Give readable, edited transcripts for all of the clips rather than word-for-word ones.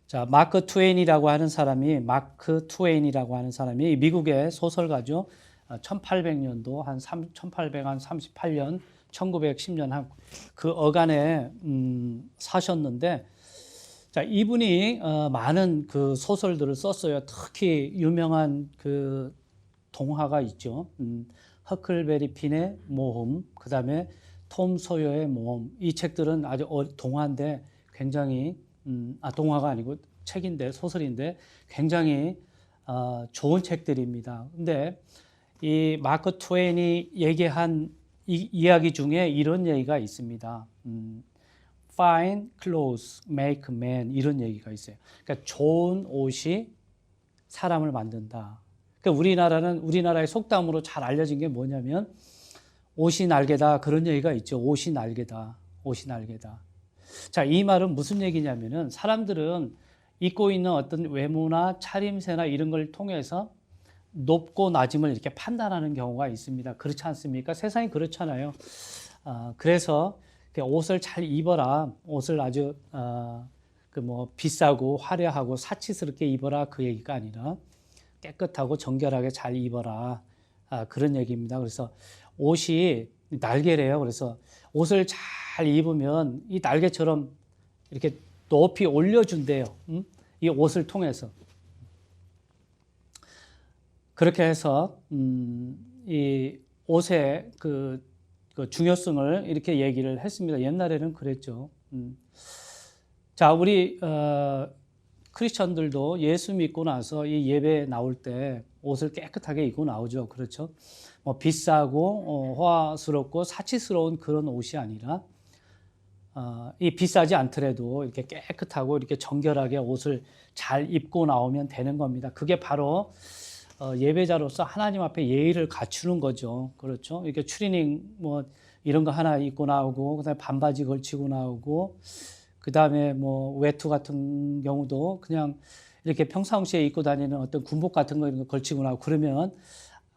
자, 마크 트웨인이라고 하는 사람이 미국의 소설가죠. 1800년도 한 1838년, 1910년 한 그 어간에 사셨는데, 자, 이분이 많은 그 소설들을 썼어요. 특히 유명한 그 동화가 있죠. 허클베리 핀의 모험, 그 다음에 톰 소여의 모험. 이 책들은 아주 동화인데 굉장히 동화가 아니고 책인데 소설인데 굉장히 좋은 책들입니다. 근데 이 마크 트웨인이 얘기한 이야기 중에 이런 얘기가 있습니다. Fine clothes make man 이런 얘기가 있어요. 그러니까 좋은 옷이 사람을 만든다. 그러니까 우리나라의 속담으로 잘 알려진 게 뭐냐면 옷이 날개다 그런 얘기가 있죠. 옷이 날개다. 옷이 날개다. 자, 이 말은 무슨 얘기냐면은 사람들은 입고 있는 어떤 외모나 차림새나 이런 걸 통해서 높고 낮음을 이렇게 판단하는 경우가 있습니다. 그렇지 않습니까? 세상이 그렇잖아요. 그래서 옷을 잘 입어라. 옷을 아주 비싸고 화려하고 사치스럽게 입어라 그 얘기가 아니라 깨끗하고 정결하게 잘 입어라. 그런 얘기입니다. 그래서 옷이 날개래요. 그래서 옷을 잘 입으면 이 날개처럼 이렇게 높이 올려준대요. 이 옷을 통해서. 그렇게 해서 이 옷의 그 중요성을 이렇게 얘기를 했습니다. 옛날에는 그랬죠. 자, 우리 크리스천들도 예수 믿고 나서 이 예배 나올 때 옷을 깨끗하게 입고 나오죠. 그렇죠? 뭐 비싸고 화스럽고 사치스러운 그런 옷이 아니라 이 비싸지 않더라도 이렇게 깨끗하고 이렇게 정결하게 옷을 잘 입고 나오면 되는 겁니다. 그게 바로 예배자로서 하나님 앞에 예의를 갖추는 거죠. 그렇죠? 이렇게 추리닝 뭐 이런 거 하나 입고 나오고 그다음에 반바지 걸치고 나오고 그다음에 뭐 외투 같은 경우도 그냥 이렇게 평상시에 입고 다니는 어떤 군복 같은 거 이런 거 걸치고 나오고 그러면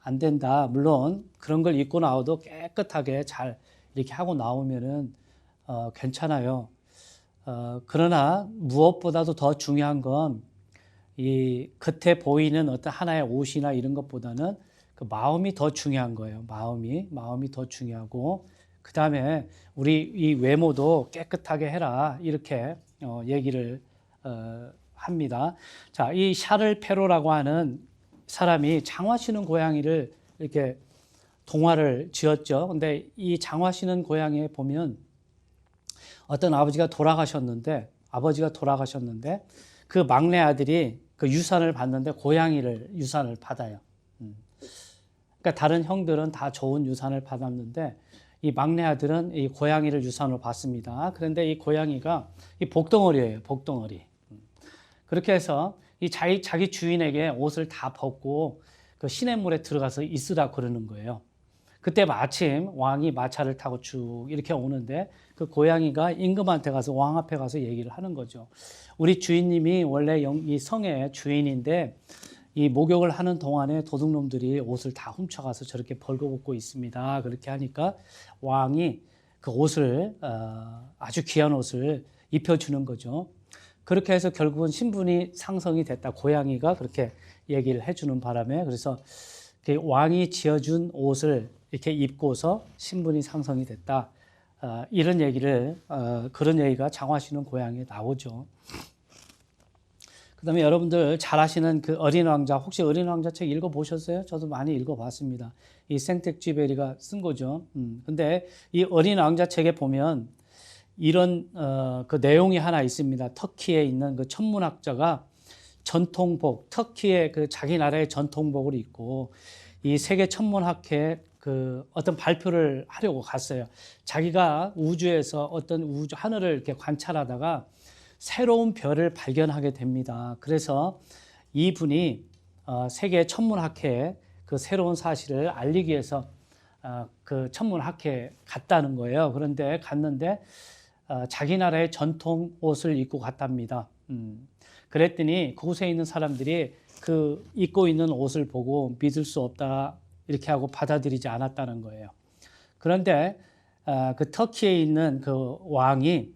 안 된다. 물론 그런 걸 입고 나와도 깨끗하게 잘 이렇게 하고 나오면은 괜찮아요. 그러나 무엇보다도 더 중요한 건 이 겉에 보이는 어떤 하나의 옷이나 이런 것보다는 그 마음이 더 중요한 거예요. 마음이 더 중요하고 그 다음에 우리 이 외모도 깨끗하게 해라 이렇게 얘기를 합니다. 자, 이 샤를 페로라고 하는 사람이 장화 신은 고양이를 이렇게 동화를 지었죠. 근데 이 장화 신은 고양이에 보면 어떤 아버지가 돌아가셨는데 그 막내 아들이 그 유산을 받는데 유산을 받아요. 그러니까 다른 형들은 다 좋은 유산을 받았는데 이 막내 아들은 이 고양이를 유산으로 받습니다. 그런데 이 고양이가 이 복덩어리예요, 복덩어리. 그렇게 해서 이 자기 주인에게 옷을 다 벗고 그 시냇물에 들어가서 있으라 그러는 거예요. 그때 마침 왕이 마차를 타고 쭉 이렇게 오는데 그 고양이가 임금한테 가서 왕 앞에 가서 얘기를 하는 거죠. 우리 주인님이 원래 이 성의 주인인데 이 목욕을 하는 동안에 도둑놈들이 옷을 다 훔쳐가서 저렇게 벌거벗고 있습니다. 그렇게 하니까 왕이 그 옷을 아주 귀한 옷을 입혀주는 거죠. 그렇게 해서 결국은 신분이 상승이 됐다. 고양이가 그렇게 얘기를 해주는 바람에 그래서 왕이 지어준 옷을 이렇게 입고서 신분이 상승이 됐다. 이런 얘기를 그런 얘기가 장화 신은 고양이에 나오죠. 그다음에 여러분들 잘 아시는 그 어린 왕자 혹시 어린 왕자 책 읽어보셨어요? 저도 많이 읽어봤습니다. 이 생텍쥐베리가 쓴 거죠. 근데 이 어린 왕자 책에 보면 이런 그 내용이 하나 있습니다. 터키에 있는 그 천문학자가 전통복, 터키의 그 자기 나라의 전통복을 입고 이 세계 천문학회 그 어떤 발표를 하려고 갔어요. 자기가 우주에서 어떤 하늘을 이렇게 관찰하다가 새로운 별을 발견하게 됩니다. 그래서 이분이 세계 천문학회에 그 새로운 사실을 알리기 위해서 그 천문학회에 갔다는 거예요. 그런데 갔는데 자기 나라의 전통 옷을 입고 갔답니다. 그랬더니 그곳에 있는 사람들이 그 입고 있는 옷을 보고 믿을 수 없다 이렇게 하고 받아들이지 않았다는 거예요. 그런데 그 터키에 있는 그 왕이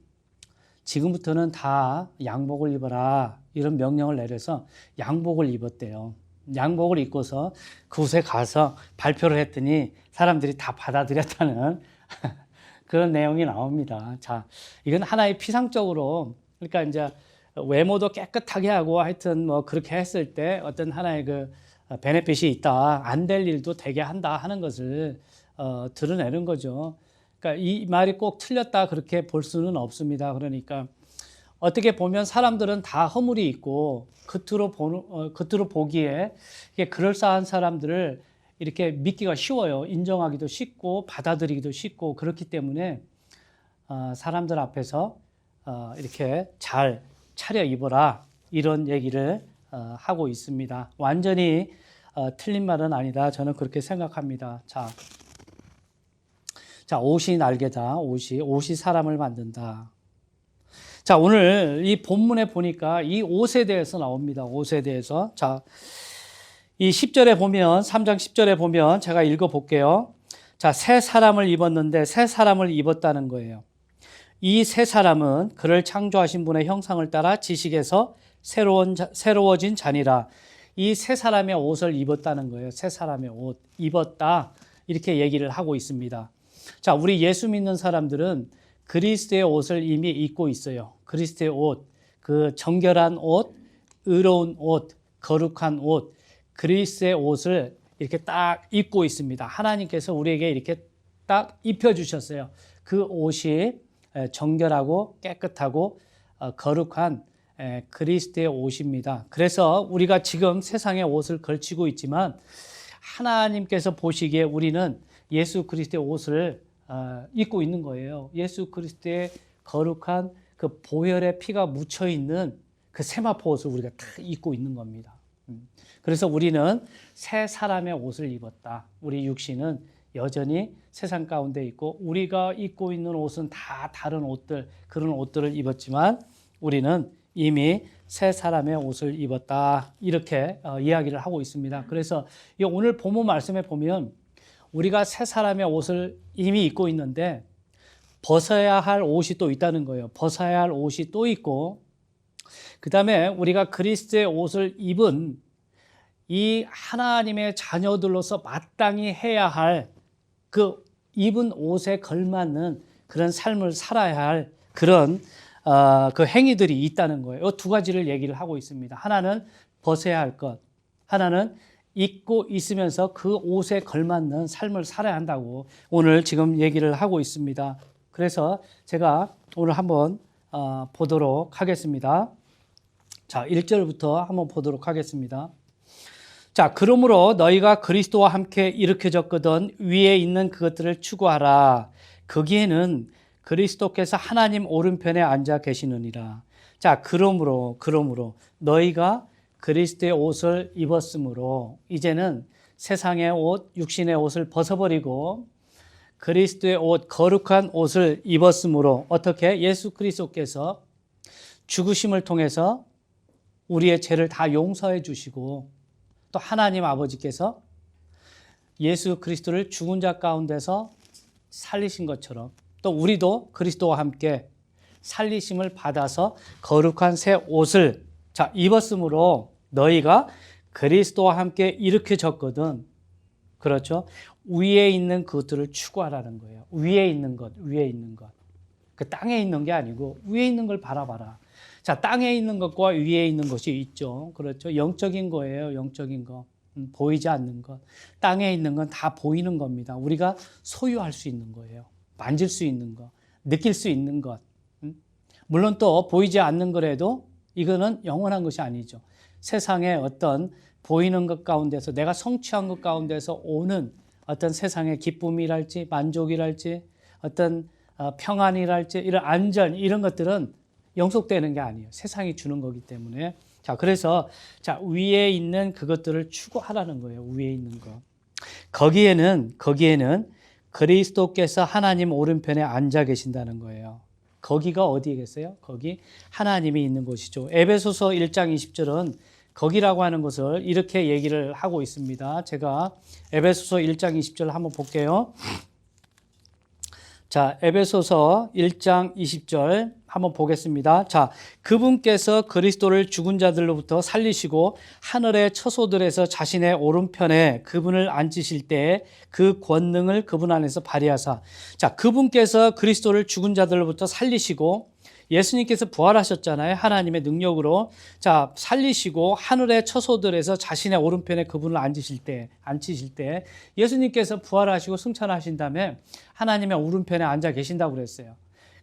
지금부터는 다 양복을 입어라 이런 명령을 내려서 양복을 입었대요. 양복을 입고서 그곳에 가서 발표를 했더니 사람들이 다 받아들였다는 그런 내용이 나옵니다. 자, 이건 하나의 피상적으로, 그러니까 이제 외모도 깨끗하게 하고 하여튼 뭐 그렇게 했을 때 어떤 하나의 그 베네핏이 있다, 안 될 일도 되게 한다 하는 것을 드러내는 거죠. 그러니까 이 말이 꼭 틀렸다 그렇게 볼 수는 없습니다. 그러니까 어떻게 보면 사람들은 다 허물이 있고 겉으로 보기에 이게 그럴싸한 사람들을 이렇게 믿기가 쉬워요. 인정하기도 쉽고 받아들이기도 쉽고 그렇기 때문에 사람들 앞에서 이렇게 잘 차려 입어라 이런 얘기를 하고 있습니다. 완전히 틀린 말은 아니다. 저는 그렇게 생각합니다. 자, 옷이 날개다. 옷이 사람을 만든다. 자, 오늘 이 본문에 보니까 이 옷에 대해서 나옵니다. 옷에 대해서. 자, 이 10절에 보면, 3장 10절에 보면 제가 읽어 볼게요. 자, 새 사람을 입었는데 새 사람을 입었다는 거예요. 이 새 사람은 그를 창조하신 분의 형상을 따라 지식에서 새로워진 자니라. 이 새 사람의 옷을 입었다는 거예요. 새 사람의 옷, 입었다. 이렇게 얘기를 하고 있습니다. 자, 우리 예수 믿는 사람들은 그리스도의 옷을 이미 입고 있어요. 그리스도의 옷, 그 정결한 옷, 의로운 옷, 거룩한 옷, 그리스도의 옷을 이렇게 딱 입고 있습니다. 하나님께서 우리에게 이렇게 딱 입혀주셨어요. 그 옷이 정결하고 깨끗하고 거룩한 그리스도의 옷입니다. 그래서 우리가 지금 세상의 옷을 걸치고 있지만 하나님께서 보시기에 우리는 예수 그리스도의 옷을 입고 있는 거예요. 예수 그리스도의 거룩한 그 보혈의 피가 묻혀 있는 그 세마포 옷을 우리가 다 입고 있는 겁니다. 그래서 우리는 새 사람의 옷을 입었다. 우리 육신은 여전히 세상 가운데 있고 우리가 입고 있는 옷은 다 다른 옷들, 그런 옷들을 입었지만 우리는 이미 새 사람의 옷을 입었다. 이렇게 이야기를 하고 있습니다. 그래서 오늘 본문 말씀에 보면 우리가 새 사람의 옷을 이미 입고 있는데 벗어야 할 옷이 또 있다는 거예요. 벗어야 할 옷이 또 있고 그 다음에 우리가 그리스도의 옷을 입은 이 하나님의 자녀들로서 마땅히 해야 할 그 입은 옷에 걸맞는 그런 삶을 살아야 할 그런 그 행위들이 있다는 거예요. 이 두 가지를 얘기를 하고 있습니다. 하나는 벗어야 할 것, 하나는 입고 있으면서 그 옷에 걸맞는 삶을 살아야 한다고 오늘 지금 얘기를 하고 있습니다. 그래서 제가 오늘 한번 보도록 하겠습니다. 자, 1절부터 한번 보도록 하겠습니다. 자, 그러므로 너희가 그리스도와 함께 일으켜졌거든 위에 있는 그것들을 추구하라. 거기에는 그리스도께서 하나님 오른편에 앉아 계시느니라. 자, 그러므로 너희가 그리스도의 옷을 입었으므로 이제는 세상의 옷, 육신의 옷을 벗어버리고 그리스도의 옷, 거룩한 옷을 입었으므로 어떻게? 예수 그리스도께서 죽으심을 통해서 우리의 죄를 다 용서해 주시고 또 하나님 아버지께서 예수 그리스도를 죽은 자 가운데서 살리신 것처럼 또 우리도 그리스도와 함께 살리심을 받아서 거룩한 새 옷을 입었으므로 너희가 그리스도와 함께 일으켜졌거든. 그렇죠? 위에 있는 것들을 추구하라는 거예요. 위에 있는 것. 그 땅에 있는 게 아니고 위에 있는 걸 바라봐라. 자, 땅에 있는 것과 위에 있는 것이 있죠. 그렇죠? 영적인 거예요. 영적인 거. 보이지 않는 것. 땅에 있는 건 다 보이는 겁니다. 우리가 소유할 수 있는 거예요. 만질 수 있는 것. 느낄 수 있는 것. 물론 또 보이지 않는 거라도 이거는 영원한 것이 아니죠. 세상의 어떤 보이는 것 가운데서 내가 성취한 것 가운데서 오는 어떤 세상의 기쁨이랄지 만족이랄지 어떤 평안이랄지 이런 안전 이런 것들은 영속되는 게 아니에요. 세상이 주는 거기 때문에. 자, 그래서 위에 있는 그것들을 추구하라는 거예요. 위에 있는 거. 거기에는 그리스도께서 하나님 오른편에 앉아 계신다는 거예요. 거기가 어디겠어요? 거기 하나님이 있는 곳이죠. 에베소서 1장 20절은 거기라고 하는 것을 이렇게 얘기를 하고 있습니다. 제가 에베소서 1장 20절 한번 볼게요. 자, 에베소서 1장 20절 한번 보겠습니다. 자, 그분께서 그리스도를 죽은 자들로부터 살리시고 하늘의 처소들에서 자신의 오른편에 그분을 앉으실 때 그 권능을 그분 안에서 발휘하사. 자, 그분께서 그리스도를 죽은 자들로부터 살리시고 예수님께서 부활하셨잖아요. 하나님의 능력으로. 자, 살리시고 하늘의 처소들에서 자신의 오른편에 그분을 앉히실 때 예수님께서 부활하시고 승천하신 다음에 하나님의 오른편에 앉아 계신다고 그랬어요.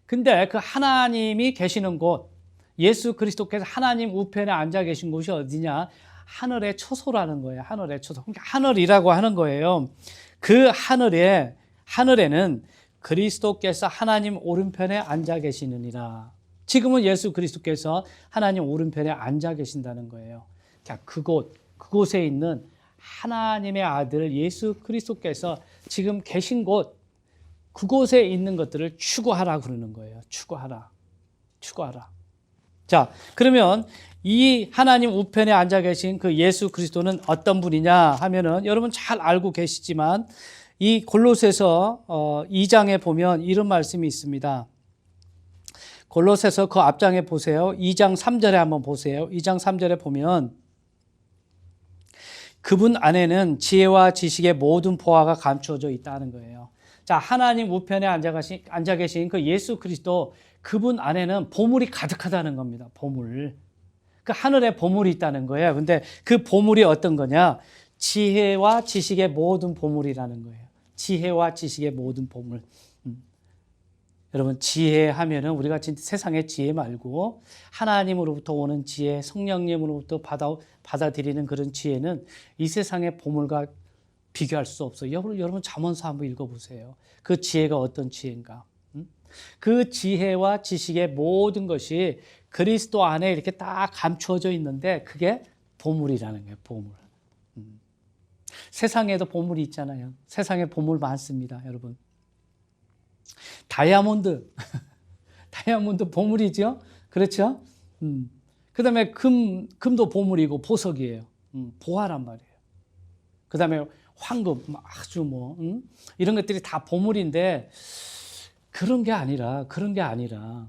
근데 그 하나님이 계시는 곳, 예수 그리스도께서 하나님 우편에 앉아 계신 곳이 어디냐? 하늘의 처소라는 거예요. 하늘의 처소. 그러니까 하늘이라고 하는 거예요. 그 하늘에는 그리스도께서 하나님 오른편에 앉아 계시느니라. 지금은 예수 그리스도께서 하나님 오른편에 앉아 계신다는 거예요. 자, 그곳에 있는 하나님의 아들 예수 그리스도께서 지금 계신 곳, 그곳에 있는 것들을 추구하라 그러는 거예요. 추구하라. 자, 그러면 이 하나님 우편에 앉아 계신 그 예수 그리스도는 어떤 분이냐 하면은 여러분 잘 알고 계시지만 이 골로새서 2장에 보면 이런 말씀이 있습니다. 골로새서 그 앞장에 보세요. 2장 3절에 한번 보세요. 2장 3절에 보면 그분 안에는 지혜와 지식의 모든 보화가 감추어져 있다는 거예요. 자, 하나님 우편에 앉아 계신 그 예수 그리스도 그분 안에는 보물이 가득하다는 겁니다. 보물. 그 하늘에 보물이 있다는 거예요. 근데 그 보물이 어떤 거냐? 지혜와 지식의 모든 보물이라는 거예요. 지혜와 지식의 모든 보물. 여러분, 지혜 하면은 우리가 진짜 세상의 지혜 말고 하나님으로부터 오는 지혜, 성령님으로부터 받아들이는 그런 지혜는 이 세상의 보물과 비교할 수 없어요. 여러분 잠언서 한번 읽어보세요. 그 지혜가 어떤 지혜인가? 그 지혜와 지식의 모든 것이 그리스도 안에 이렇게 딱 감추어져 있는데 그게 보물이라는 거예요. 보물. 세상에도 보물이 있잖아요. 세상에 보물 많습니다, 여러분. 다이아몬드 보물이죠. 그렇죠? 그 다음에 금도 보물이고 보석이에요. 보화란 말이에요. 그 다음에 황금, 아주 이런 것들이 다 보물인데 그런 게 아니라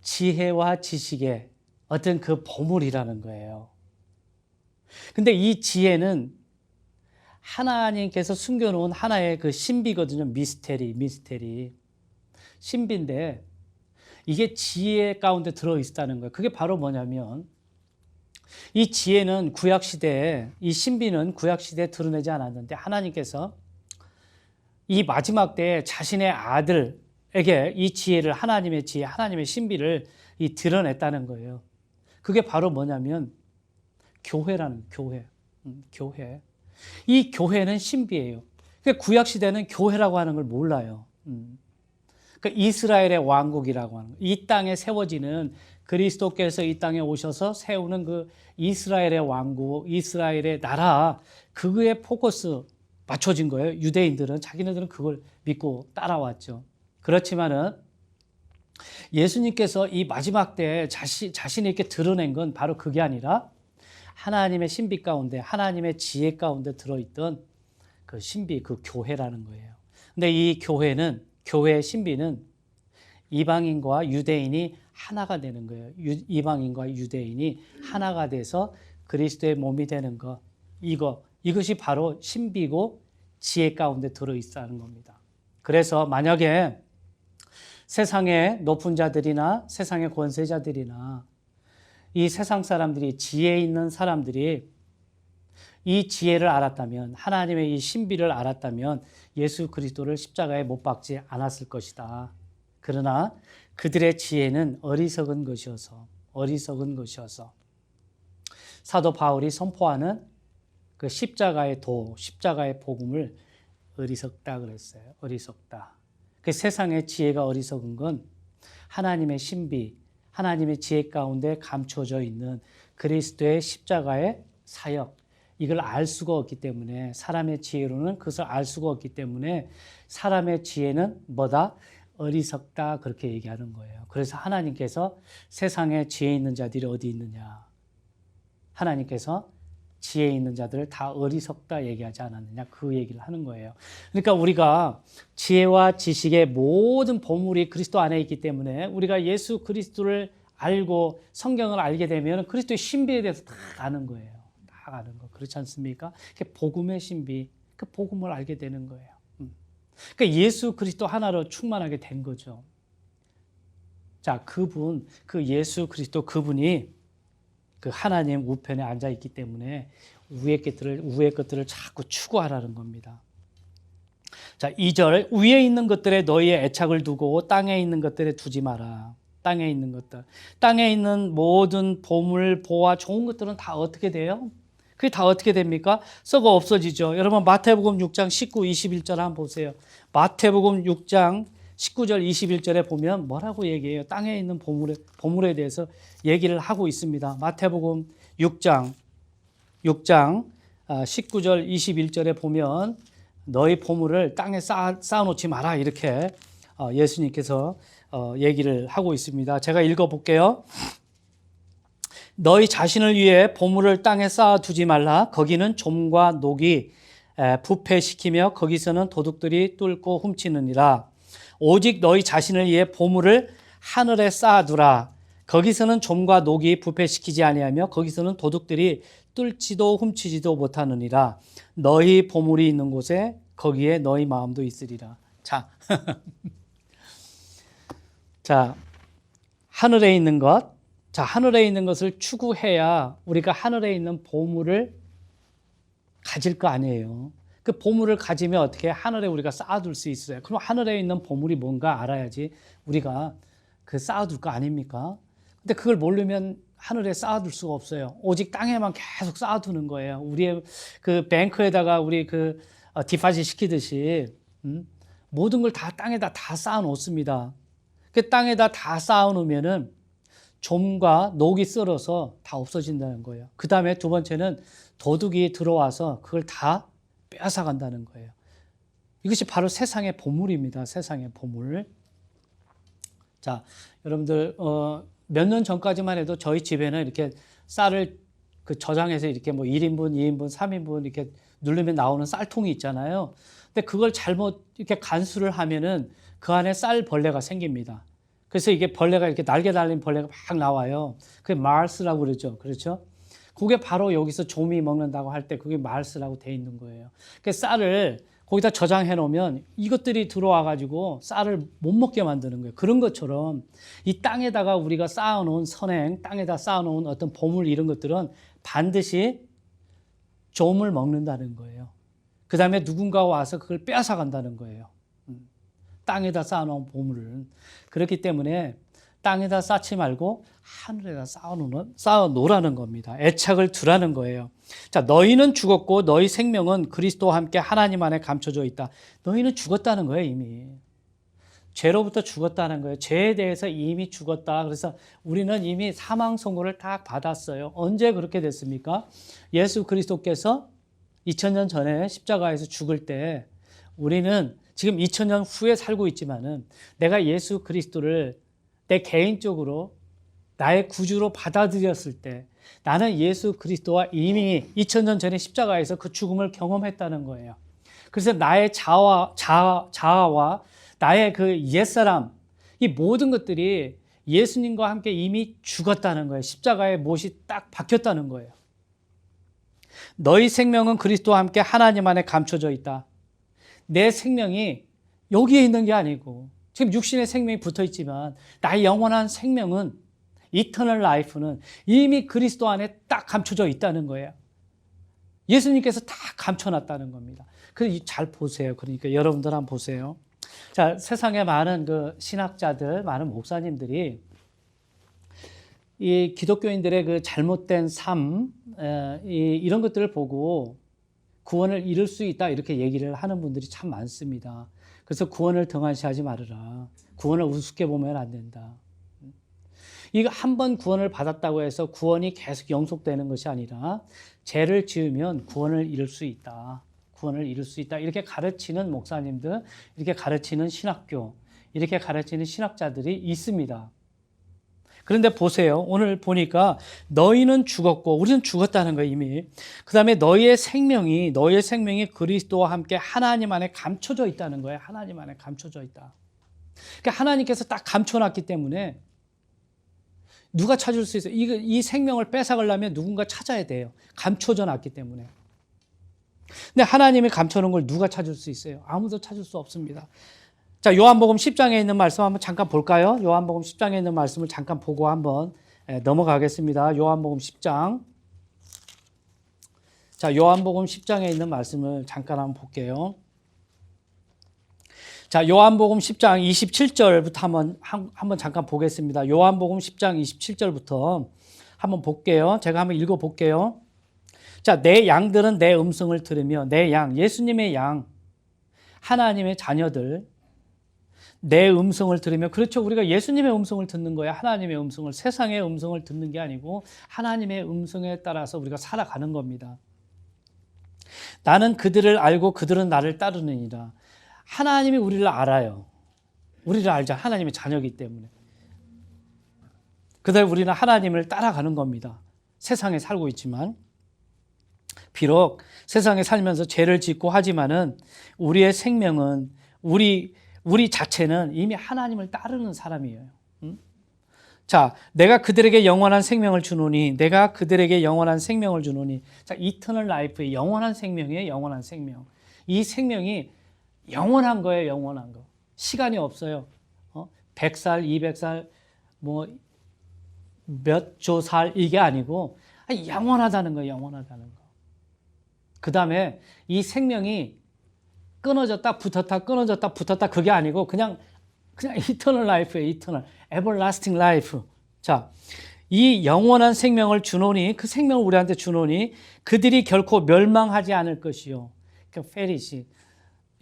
지혜와 지식의 어떤 그 보물이라는 거예요. 근데 이 지혜는 하나님께서 숨겨놓은 하나의 그 신비거든요. 미스테리. 신비인데 이게 지혜 가운데 들어있다는 거예요. 그게 바로 뭐냐면 이 지혜는 구약시대에, 이 신비는 구약시대에 드러내지 않았는데 하나님께서 이 마지막 때에 자신의 아들에게 이 지혜를, 하나님의 지혜, 하나님의 신비를 드러냈다는 거예요. 그게 바로 뭐냐면 교회라는 교회. 이 교회는 신비예요. 구약시대는 교회라고 하는 걸 몰라요. 그러니까 이스라엘의 왕국이라고 하는 거예요. 이 땅에 세워지는 그리스도께서 이 땅에 오셔서 세우는 그 이스라엘의 왕국, 이스라엘의 나라, 그거에 포커스 맞춰진 거예요. 유대인들은, 자기네들은 그걸 믿고 따라왔죠. 그렇지만은 예수님께서 이 마지막 때에 자신이 이렇게 드러낸 건 바로 그게 아니라 하나님의 신비 가운데, 하나님의 지혜 가운데 들어있던 그 신비, 그 교회라는 거예요. 근데 이 교회의 신비는 이방인과 유대인이 하나가 되는 거예요. 이방인과 유대인이 하나가 돼서 그리스도의 몸이 되는 것. 이것이 바로 신비고 지혜 가운데 들어있다는 겁니다. 그래서 만약에 세상의 높은 자들이나 세상의 권세자들이나 이 세상 사람들이, 지혜 있는 사람들이 이 지혜를 알았다면, 하나님의 이 신비를 알았다면 예수 그리스도를 십자가에 못 박지 않았을 것이다. 그러나 그들의 지혜는 어리석은 것이어서 사도 바울이 선포하는 그 십자가의 복음을 어리석다 그랬어요. 어리석다. 그 세상의 지혜가 어리석은 건 하나님의 신비, 하나님의 지혜 가운데 감춰져 있는 그리스도의 십자가의 사역, 이걸 알 수가 없기 때문에, 사람의 지혜로는 그것을 알 수가 없기 때문에 사람의 지혜는 뭐다? 어리석다, 그렇게 얘기하는 거예요. 그래서 하나님께서 세상에 지혜 있는 자들이 어디 있느냐? 하나님께서 지혜 있는 자들을 다 어리석다 얘기하지 않았느냐, 그 얘기를 하는 거예요. 그러니까 우리가 지혜와 지식의 모든 보물이 그리스도 안에 있기 때문에 우리가 예수 그리스도를 알고 성경을 알게 되면 그리스도의 신비에 대해서 다 아는 거예요. 다 아는 거. 그렇지 않습니까? 복음의 신비, 그 복음을 알게 되는 거예요. 그러니까 예수 그리스도 하나로 충만하게 된 거죠. 자, 그분, 그 예수 그리스도 그분이 그 하나님 우편에 앉아 있기 때문에 위의 것들을 자꾸 추구하라는 겁니다. 자, 2절, 위에 있는 것들에 너희의 애착을 두고 땅에 있는 것들에 두지 마라. 땅에 있는 것들. 땅에 있는 모든 보물, 보화, 좋은 것들은 다 어떻게 돼요? 그게 다 어떻게 됩니까? 썩어 없어지죠. 여러분 마태복음 6장 19, 21절 한번 보세요. 마태복음 6장 19절 21절에 보면 뭐라고 얘기해요? 땅에 있는 보물에 대해서 얘기를 하고 있습니다. 마태복음 6장 19절 21절에 보면 너희 보물을 땅에 쌓아놓지 마라, 이렇게 예수님께서 얘기를 하고 있습니다. 제가 읽어볼게요. 너희 자신을 위해 보물을 땅에 쌓아두지 말라. 거기는 좀과 녹이 부패시키며 거기서는 도둑들이 뚫고 훔치느니라. 오직 너희 자신을 위해 보물을 하늘에 쌓아두라. 거기서는 좀과 녹이 부패시키지 아니하며 거기서는 도둑들이 뚫지도 훔치지도 못하느니라. 너희 보물이 있는 곳에 거기에 너희 마음도 있으리라. 자, 자, 하늘에 있는 것. 자, 하늘에 있는 것을 추구해야 우리가 하늘에 있는 보물을 가질 거 아니에요. 그 보물을 가지면 어떻게 하늘에 우리가 쌓아둘 수 있어요. 그럼 하늘에 있는 보물이 뭔가 알아야지 우리가 그 쌓아둘 거 아닙니까? 근데 그걸 모르면 하늘에 쌓아둘 수가 없어요. 오직 땅에만 계속 쌓아두는 거예요. 우리의 그 뱅크에다가 우리 그 디파짓 시키듯이 모든 걸 다 땅에다 다 쌓아 놓습니다. 그 땅에다 다 쌓아 놓으면은 좀과 녹이 썰어서 다 없어진다는 거예요. 그 다음에 두 번째는 도둑이 들어와서 그걸 다 빼앗아 간다는 거예요. 이것이 바로 세상의 보물입니다. 세상의 보물. 자, 여러분들 몇 년 전까지만 해도 저희 집에는 이렇게 쌀을 그 저장해서 이렇게 뭐 1인분, 2인분, 3인분 이렇게 누르면 나오는 쌀통이 있잖아요. 근데 그걸 잘못 이렇게 간수를 하면은 그 안에 쌀 벌레가 생깁니다. 그래서 이게 벌레가 이렇게 날개 달린 벌레가 막 나와요. 그게 마르스라고 그러죠. 그렇죠? 그게 바로 여기서 좀이 먹는다고 할 때 그게 마르스라고 돼 있는 거예요. 그 쌀을 거기다 저장해 놓으면 이것들이 들어와 가지고 쌀을 못 먹게 만드는 거예요. 그런 것처럼 이 땅에다가 우리가 쌓아 놓은 선행, 땅에다 쌓아 놓은 어떤 보물 이런 것들은 반드시 좀을 먹는다는 거예요. 그 다음에 누군가 와서 그걸 빼앗아 간다는 거예요. 땅에다 쌓아놓은 보물을. 그렇기 때문에 땅에다 쌓지 말고 하늘에다 쌓아놓으라는 겁니다. 애착을 두라는 거예요. 자, 너희는 죽었고 너희 생명은 그리스도와 함께 하나님 안에 감춰져 있다. 너희는 죽었다는 거예요, 이미. 죄로부터 죽었다는 거예요. 죄에 대해서 이미 죽었다. 그래서 우리는 이미 사망 선고를 다 받았어요. 언제 그렇게 됐습니까? 예수 그리스도께서 2000년 전에 십자가에서 죽을 때 우리는 지금 2000년 후에 살고 있지만은 내가 예수 그리스도를 내 개인적으로 나의 구주로 받아들였을 때 나는 예수 그리스도와 이미 2000년 전에 십자가에서 그 죽음을 경험했다는 거예요. 그래서 나의 자아와 나의 그 옛사람, 이 모든 것들이 예수님과 함께 이미 죽었다는 거예요. 십자가에 못이 딱 박혔다는 거예요. 너희 생명은 그리스도와 함께 하나님 안에 감춰져 있다. 내 생명이 여기에 있는 게 아니고 지금 육신의 생명이 붙어 있지만 나의 영원한 생명은 이터널 라이프는 이미 그리스도 안에 딱 감춰져 있다는 거예요. 예수님께서 다 감춰놨다는 겁니다. 그래서 잘 보세요. 그러니까 여러분들 한번 보세요. 자, 세상에 많은 그 신학자들, 많은 목사님들이 이 기독교인들의 그 잘못된 삶, 이런 것들을 보고 구원을 이룰 수 있다 이렇게 얘기를 하는 분들이 참 많습니다. 그래서 구원을 등한시하지 말아라. 구원을 우습게 보면 안 된다. 이거 한 번 구원을 받았다고 해서 구원이 계속 영속되는 것이 아니라 죄를 지으면 구원을 이룰 수 있다. 구원을 이룰 수 있다. 이렇게 가르치는 목사님들, 이렇게 가르치는 신학교, 이렇게 가르치는 신학자들이 있습니다. 그런데 보세요. 오늘 보니까 너희는 죽었고 우리는 죽었다는 거예요, 이미. 그다음에 너희의 생명이 그리스도와 함께 하나님 안에 감춰져 있다는 거예요. 하나님 안에 감춰져 있다. 그러니까 하나님께서 딱 감춰놨기 때문에 누가 찾을 수 있어요? 이 생명을 뺏어가려면 누군가 찾아야 돼요. 감춰져 놨기 때문에. 근데 하나님이 감춰놓은 걸 누가 찾을 수 있어요? 아무도 찾을 수 없습니다. 자, 요한복음 10장에 있는 말씀 한번 잠깐 볼까요? 요한복음 10장에 있는 말씀을 잠깐 보고 한번 넘어가겠습니다. 요한복음 10장. 자, 요한복음 10장에 있는 말씀을 잠깐 한번 볼게요. 자, 요한복음 10장 27절부터 한번 잠깐 보겠습니다. 요한복음 10장 27절부터 한번 볼게요. 제가 한번 읽어 볼게요. 자, 내 양들은 내 음성을 들으며, 내 양, 예수님의 양, 하나님의 자녀들, 내 음성을 들으며, 그렇죠. 우리가 예수님의 음성을 듣는 거예요. 하나님의 음성을, 세상의 음성을 듣는 게 아니고 하나님의 음성에 따라서 우리가 살아가는 겁니다. 나는 그들을 알고 그들은 나를 따르느니라. 하나님이 우리를 알아요. 우리를 알죠. 하나님의 자녀이기 때문에. 그다음에 우리는 하나님을 따라가는 겁니다. 세상에 살고 있지만. 비록 세상에 살면서 죄를 짓고 하지만은 우리의 생명은, 우리 자체는 이미 하나님을 따르는 사람이에요. 자, 내가 그들에게 영원한 생명을 주노니, 내가 그들에게 영원한 생명을 주노니. 자, 이터널 라이프의 영원한 생명이에요. 영원한 생명. 이 생명이 영원한 거예요. 영원한 거. 시간이 없어요. 100살, 200살, 뭐 몇 조 살 이게 아니고 영원하다는 거예요. 영원하다는 거. 그 다음에 이 생명이 끊어졌다 붙었다 끊어졌다 붙었다 그게 아니고 그냥 이터널 라이프예요. 이터널 에버라스팅 라이프. 자, 이 영원한 생명을 주노니, 그 생명을 우리한테 주노니 그들이 결코 멸망하지 않을 것이요. 그 페리시,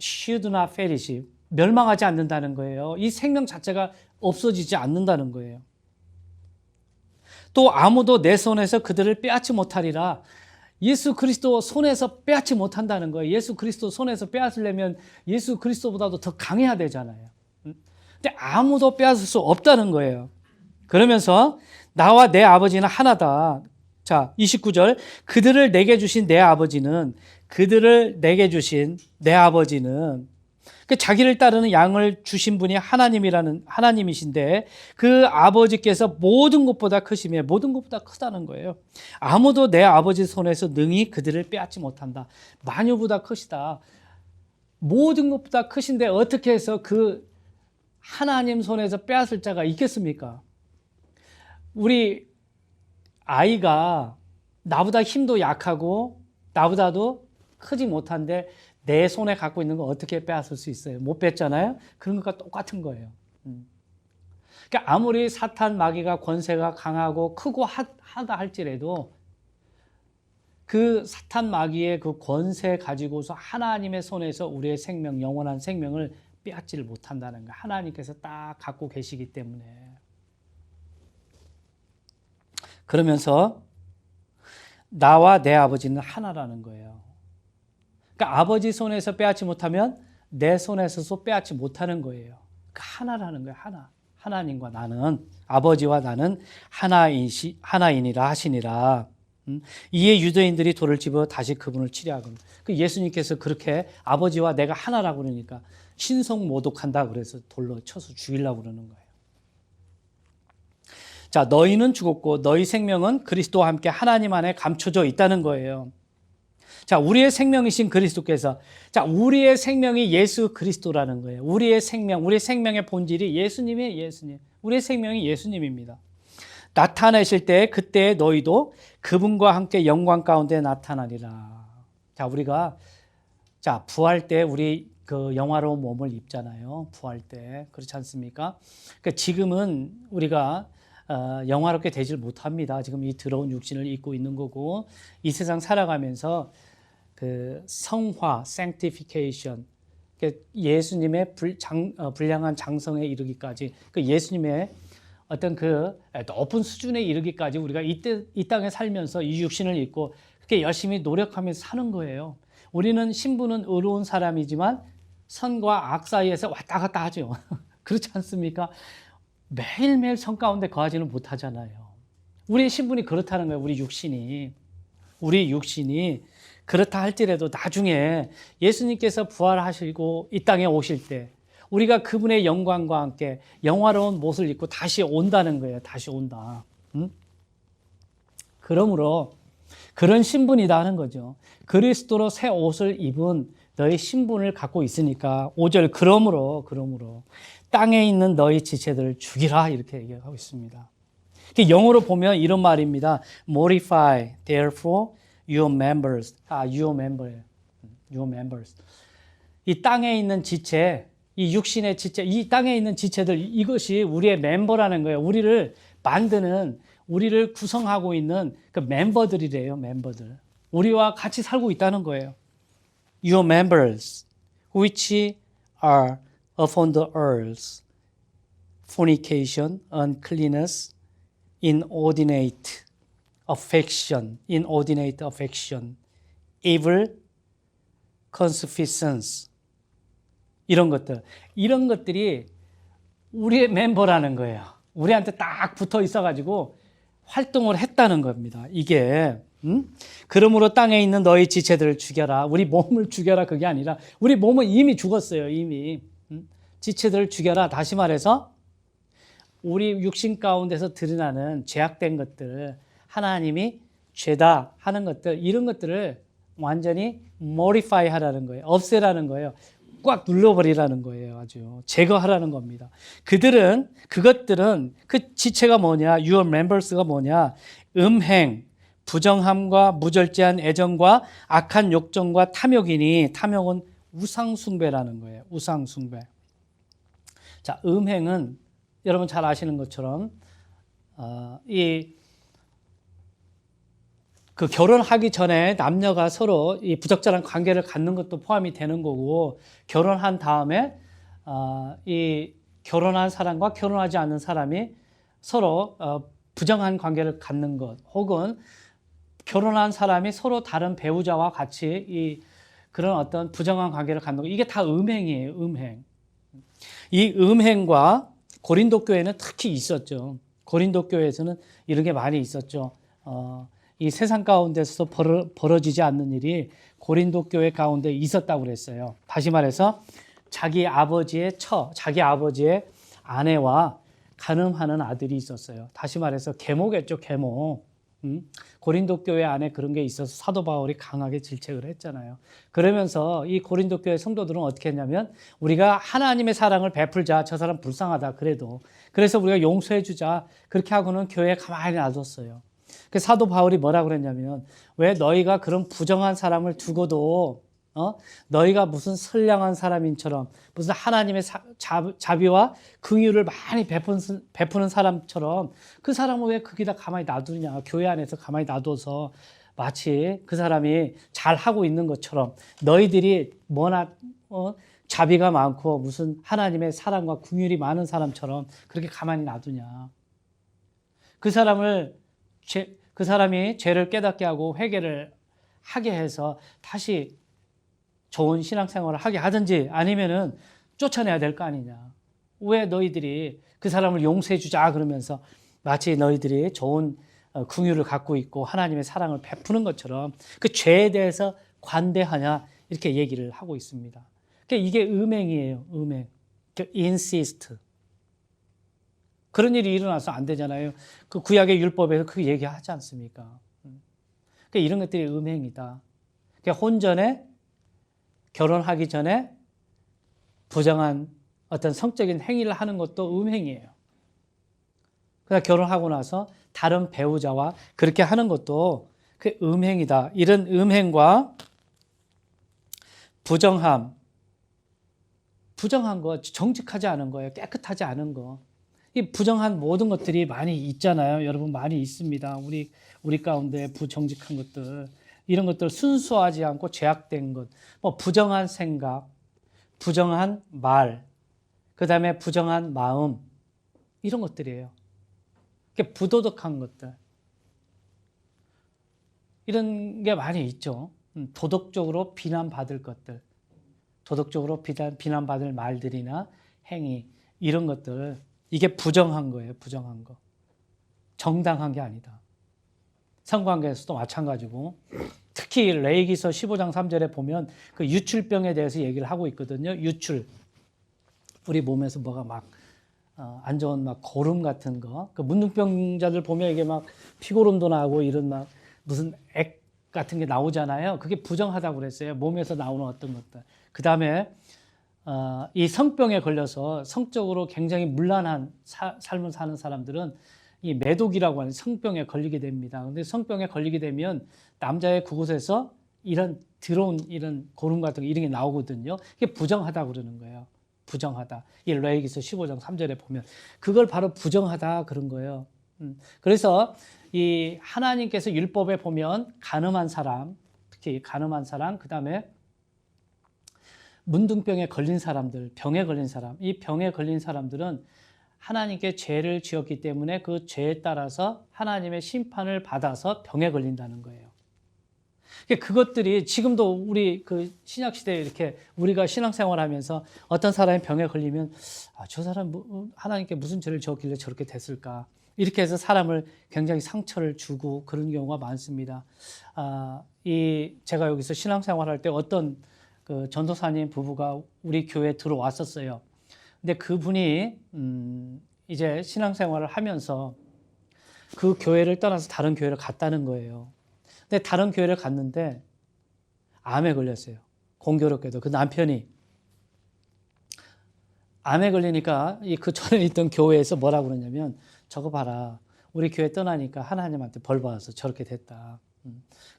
should not perish, 멸망하지 않는다는 거예요. 이 생명 자체가 없어지지 않는다는 거예요. 또 아무도 내 손에서 그들을 빼앗지 못하리라. 예수 그리스도 손에서 빼앗지 못한다는 거예요. 예수 그리스도 손에서 빼앗으려면 예수 그리스도보다도 더 강해야 되잖아요. 근데 아무도 빼앗을 수 없다는 거예요. 그러면서 나와 내 아버지는 하나다. 자, 29절. 그들을 내게 주신 내 아버지는 자기를 따르는 양을 주신 분이 하나님이신데 그 아버지께서 모든 것보다 크시며, 모든 것보다 크다는 거예요. 아무도 내 아버지 손에서 능히 그들을 빼앗지 못한다. 만유보다 크시다. 모든 것보다 크신데 어떻게 해서 그 하나님 손에서 빼앗을 자가 있겠습니까? 우리 아이가 나보다 힘도 약하고 나보다도 크지 못한데 내 손에 갖고 있는 거 어떻게 빼앗을 수 있어요? 못 뺐잖아요? 그런 것과 똑같은 거예요. 그러니까 아무리 사탄 마귀가 권세가 강하고 크고 하다 할지라도 그 사탄 마귀의 그 권세 가지고서 하나님의 손에서 우리의 생명, 영원한 생명을 빼앗지를 못한다는 거예요. 하나님께서 딱 갖고 계시기 때문에. 그러면서 나와 내 아버지는 하나라는 거예요. 그러니까 아버지 손에서 빼앗지 못하면 내 손에서도 빼앗지 못하는 거예요. 그러니까 하나라는 거예요. 하나. 하나님과 나는, 아버지와 나는 하나이니라 하시니라. 이에 유대인들이 돌을 집어 다시 그분을 치려하거든. 그 예수님께서 그렇게 아버지와 내가 하나라고 그러니까 신성모독한다 그래서 돌로 쳐서 죽이려고 그러는 거예요. 자, 너희는 죽었고 너희 생명은 그리스도와 함께 하나님 안에 감춰져 있다는 거예요. 자, 우리의 생명이신 그리스도께서, 자, 우리의 생명이 예수 그리스도라는 거예요. 우리의 생명의 본질이 예수님이에요. 예수님. 우리의 생명이 예수님입니다. 나타내실 때 그때 너희도 그분과 함께 영광 가운데 나타나리라. 자, 우리가 부활 때 우리 그 영화로운 몸을 입잖아요. 부활 때. 그렇지 않습니까? 그러니까 지금은 우리가 영화롭게 되질 못합니다. 지금 이 더러운 육신을 입고 있는 거고, 이 세상 살아가면서 그 성화, sanctification, 예수님의 불량한 장성에 이르기까지, 그 예수님의 어떤 그 높은 수준에 이르기까지 우리가 이 땅에 살면서 이 육신을 입고 그렇게 열심히 노력하면서 사는 거예요. 우리는 신부는 의로운 사람이지만 선과 악 사이에서 왔다 갔다 하죠. 그렇지 않습니까? 매일매일 성 가운데 거하지는 못하잖아요. 우리의 신분이 그렇다는 거예요. 우리 육신이 그렇다 할지라도 나중에 예수님께서 부활하시고 이 땅에 오실 때 우리가 그분의 영광과 함께 영화로운 옷을 입고 다시 온다는 거예요. 다시 온다. 그러므로 그런 신분이다 하는 거죠. 그리스도로 새 옷을 입은 너희 신분을 갖고 있으니까 5절 그러므로 땅에 있는 너희 지체들을 죽이라 이렇게 얘기하고 있습니다. 영어로 보면 이런 말입니다. Mortify therefore your members. your members. 이 땅에 있는 지체, 이 육신의 지체, 이 땅에 있는 지체들 이것이 우리의 멤버라는 거예요. 우리를 만드는 우리를 구성하고 있는 그 멤버들이래요. 멤버들. 우리와 같이 살고 있다는 거예요. Your members, which are upon the earth, fornication, uncleanness, inordinate affection, evil concupiscence, 이런 것들이 우리의 멤버라는 거예요. 우리한테 딱 붙어 있어가지고 활동을 했다는 겁니다. 이게 그러므로 땅에 있는 너희 지체들을 죽여라. 우리 몸을 죽여라 그게 아니라 우리 몸은 이미 죽었어요. 이미 지체들을 죽여라. 다시 말해서 우리 육신 가운데서 드러나는 죄악된 것들, 하나님이 죄다 하는 것들, 이런 것들을 완전히 modify 하라는 거예요. 없애라는 거예요. 꽉 눌러버리라는 거예요. 아주 제거하라는 겁니다. 그것들은 그 지체가 뭐냐, your members가 뭐냐, 음행, 부정함과 무절제한 애정과 악한 욕정과 탐욕이니, 탐욕은 우상숭배라는 거예요. 우상숭배. 자, 음행은 여러분 잘 아시는 것처럼 그 결혼하기 전에 남녀가 서로 이 부적절한 관계를 갖는 것도 포함이 되는 거고, 결혼한 다음에 이 결혼한 사람과 결혼하지 않는 사람이 서로 부정한 관계를 갖는 것, 혹은 결혼한 사람이 서로 다른 배우자와 같이 그런 어떤 부정한 관계를 갖는 것, 이게 다 음행이에요. 음행. 이 음행과 고린도 교회는 특히 있었죠. 고린도 교회에서는 이런 게 많이 있었죠. 이 세상 가운데서 벌어지지 않는 일이 고린도 교회 가운데 있었다고 그랬어요. 다시 말해서 자기 아버지의 아내와 간음하는 아들이 있었어요. 다시 말해서 계모겠죠, 계모. 고린도 교회 안에 그런 게 있어서 사도 바울이 강하게 질책을 했잖아요. 그러면서 이 고린도 교회 성도들은 어떻게 했냐면, 우리가 하나님의 사랑을 베풀자. 저 사람 불쌍하다 그래도, 그래서 우리가 용서해 주자. 그렇게 하고는 교회에 가만히 놔뒀어요. 그 사도 바울이 뭐라고 그랬냐면, 왜 너희가 그런 부정한 사람을 두고도 너희가 무슨 선량한 사람인처럼, 무슨 하나님의 자비와 긍휼을 많이 베푸는 사람처럼 그 사람을 왜 거기다 가만히 놔두냐, 교회 안에서 가만히 놔둬서 마치 그 사람이 잘하고 있는 것처럼 너희들이 뭐나 자비가 많고 무슨 하나님의 사랑과 긍휼이 많은 사람처럼 그렇게 가만히 놔두냐. 그 사람이 죄를 깨닫게 하고 회개를 하게 해서 다시 좋은 신앙생활을 하게 하든지, 아니면은 쫓아내야 될 거 아니냐. 왜 너희들이 그 사람을 용서해 주자 그러면서 마치 너희들이 좋은 긍휼을 갖고 있고 하나님의 사랑을 베푸는 것처럼 그 죄에 대해서 관대하냐, 이렇게 얘기를 하고 있습니다. 그러니까 이게 음행이에요. 음행. insist. 그런 일이 일어나서 안 되잖아요. 그 구약의 율법에서 그 얘기하지 않습니까? 그러니까 이런 것들이 음행이다. 그러니까 혼전에, 결혼하기 전에 부정한 어떤 성적인 행위를 하는 것도 음행이에요. 그러나 결혼하고 나서 다른 배우자와 그렇게 하는 것도 그 음행이다. 이런 음행과 부정한 거, 정직하지 않은 거예요. 깨끗하지 않은 거. 이 부정한 모든 것들이 많이 있잖아요. 여러분, 많이 있습니다. 우리 가운데 부정직한 것들, 이런 것들, 순수하지 않고 죄악된 것, 뭐 부정한 생각, 부정한 말, 그 다음에 부정한 마음, 이런 것들이에요. 부도덕한 것들, 이런 게 많이 있죠. 도덕적으로 비난받을 것들, 도덕적으로 비난받을 말들이나 행위, 이런 것들, 이게 부정한 거예요. 부정한 거. 정당한 게 아니다. 성관계에서도 마찬가지고 특히 레위기서 15장 3절에 보면 그 유출병에 대해서 얘기를 하고 있거든요. 유출. 우리 몸에서 뭐가 막 안 좋은 막 고름 같은 거. 그 문둥병자들 보면 이게 막 피고름도 나고 이런 막 무슨 액 같은 게 나오잖아요. 그게 부정하다고 그랬어요. 몸에서 나오는 어떤 것들. 그 다음에 이 성병에 걸려서 성적으로 굉장히 문란한 삶을 사는 사람들은 이 매독이라고 하는 성병에 걸리게 됩니다. 근데 성병에 걸리게 되면 남자의 그곳에서 이런 더러운 이런 고름 같은 거 이런 게 나오거든요. 이게 부정하다 그러는 거예요. 부정하다. 이 레위기서 15장 3절에 보면 그걸 바로 부정하다 그런 거예요. 그래서 이 하나님께서 율법에 보면 간음한 사람, 특히 간음한 사람, 그 다음에 문둥병에 걸린 사람들, 병에 걸린 사람, 이 병에 걸린 사람들은 하나님께 죄를 지었기 때문에 그 죄에 따라서 하나님의 심판을 받아서 병에 걸린다는 거예요. 그것들이 지금도 우리 그 신약 시대에 이렇게 우리가 신앙생활하면서 어떤 사람이 병에 걸리면 저 사람 하나님께 무슨 죄를 지었길래 저렇게 됐을까? 이렇게 해서 사람을 굉장히 상처를 주고 그런 경우가 많습니다. 제가 여기서 신앙생활할 때 어떤 그 전도사님 부부가 우리 교회에 들어왔었어요. 근데 그분이 이제 신앙생활을 하면서 그 교회를 떠나서 다른 교회를 갔다는 거예요. 근데 다른 교회를 갔는데 암에 걸렸어요. 공교롭게도 그 남편이 암에 걸리니까 그 전에 있던 교회에서 뭐라고 그러냐면 저거 봐라. 우리 교회 떠나니까 하나님한테 벌 받아서 저렇게 됐다.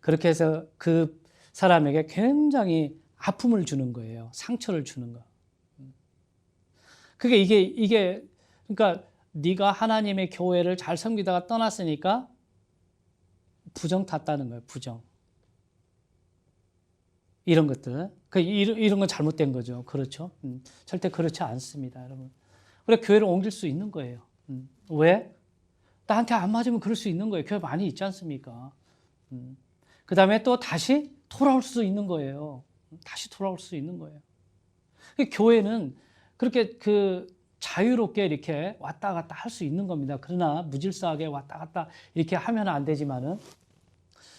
그렇게 해서 그 사람에게 굉장히 아픔을 주는 거예요. 상처를 주는 거. 그게 이게 그러니까 네가 하나님의 교회를 잘 섬기다가 떠났으니까 부정 탔다는 거예요. 부정. 이런 것들. 이런 건 잘못된 거죠. 그렇죠? 절대 그렇지 않습니다, 여러분. 우리가 교회를 옮길 수 있는 거예요. 왜? 나한테 안 맞으면 그럴 수 있는 거예요. 교회 많이 있지 않습니까? 그 다음에 또 다시 돌아올 수 있는 거예요. 다시 돌아올 수 있는 거예요. 교회는 그렇게 자유롭게 이렇게 왔다 갔다 할 수 있는 겁니다. 그러나 무질서하게 왔다 갔다 이렇게 하면 안 되지만은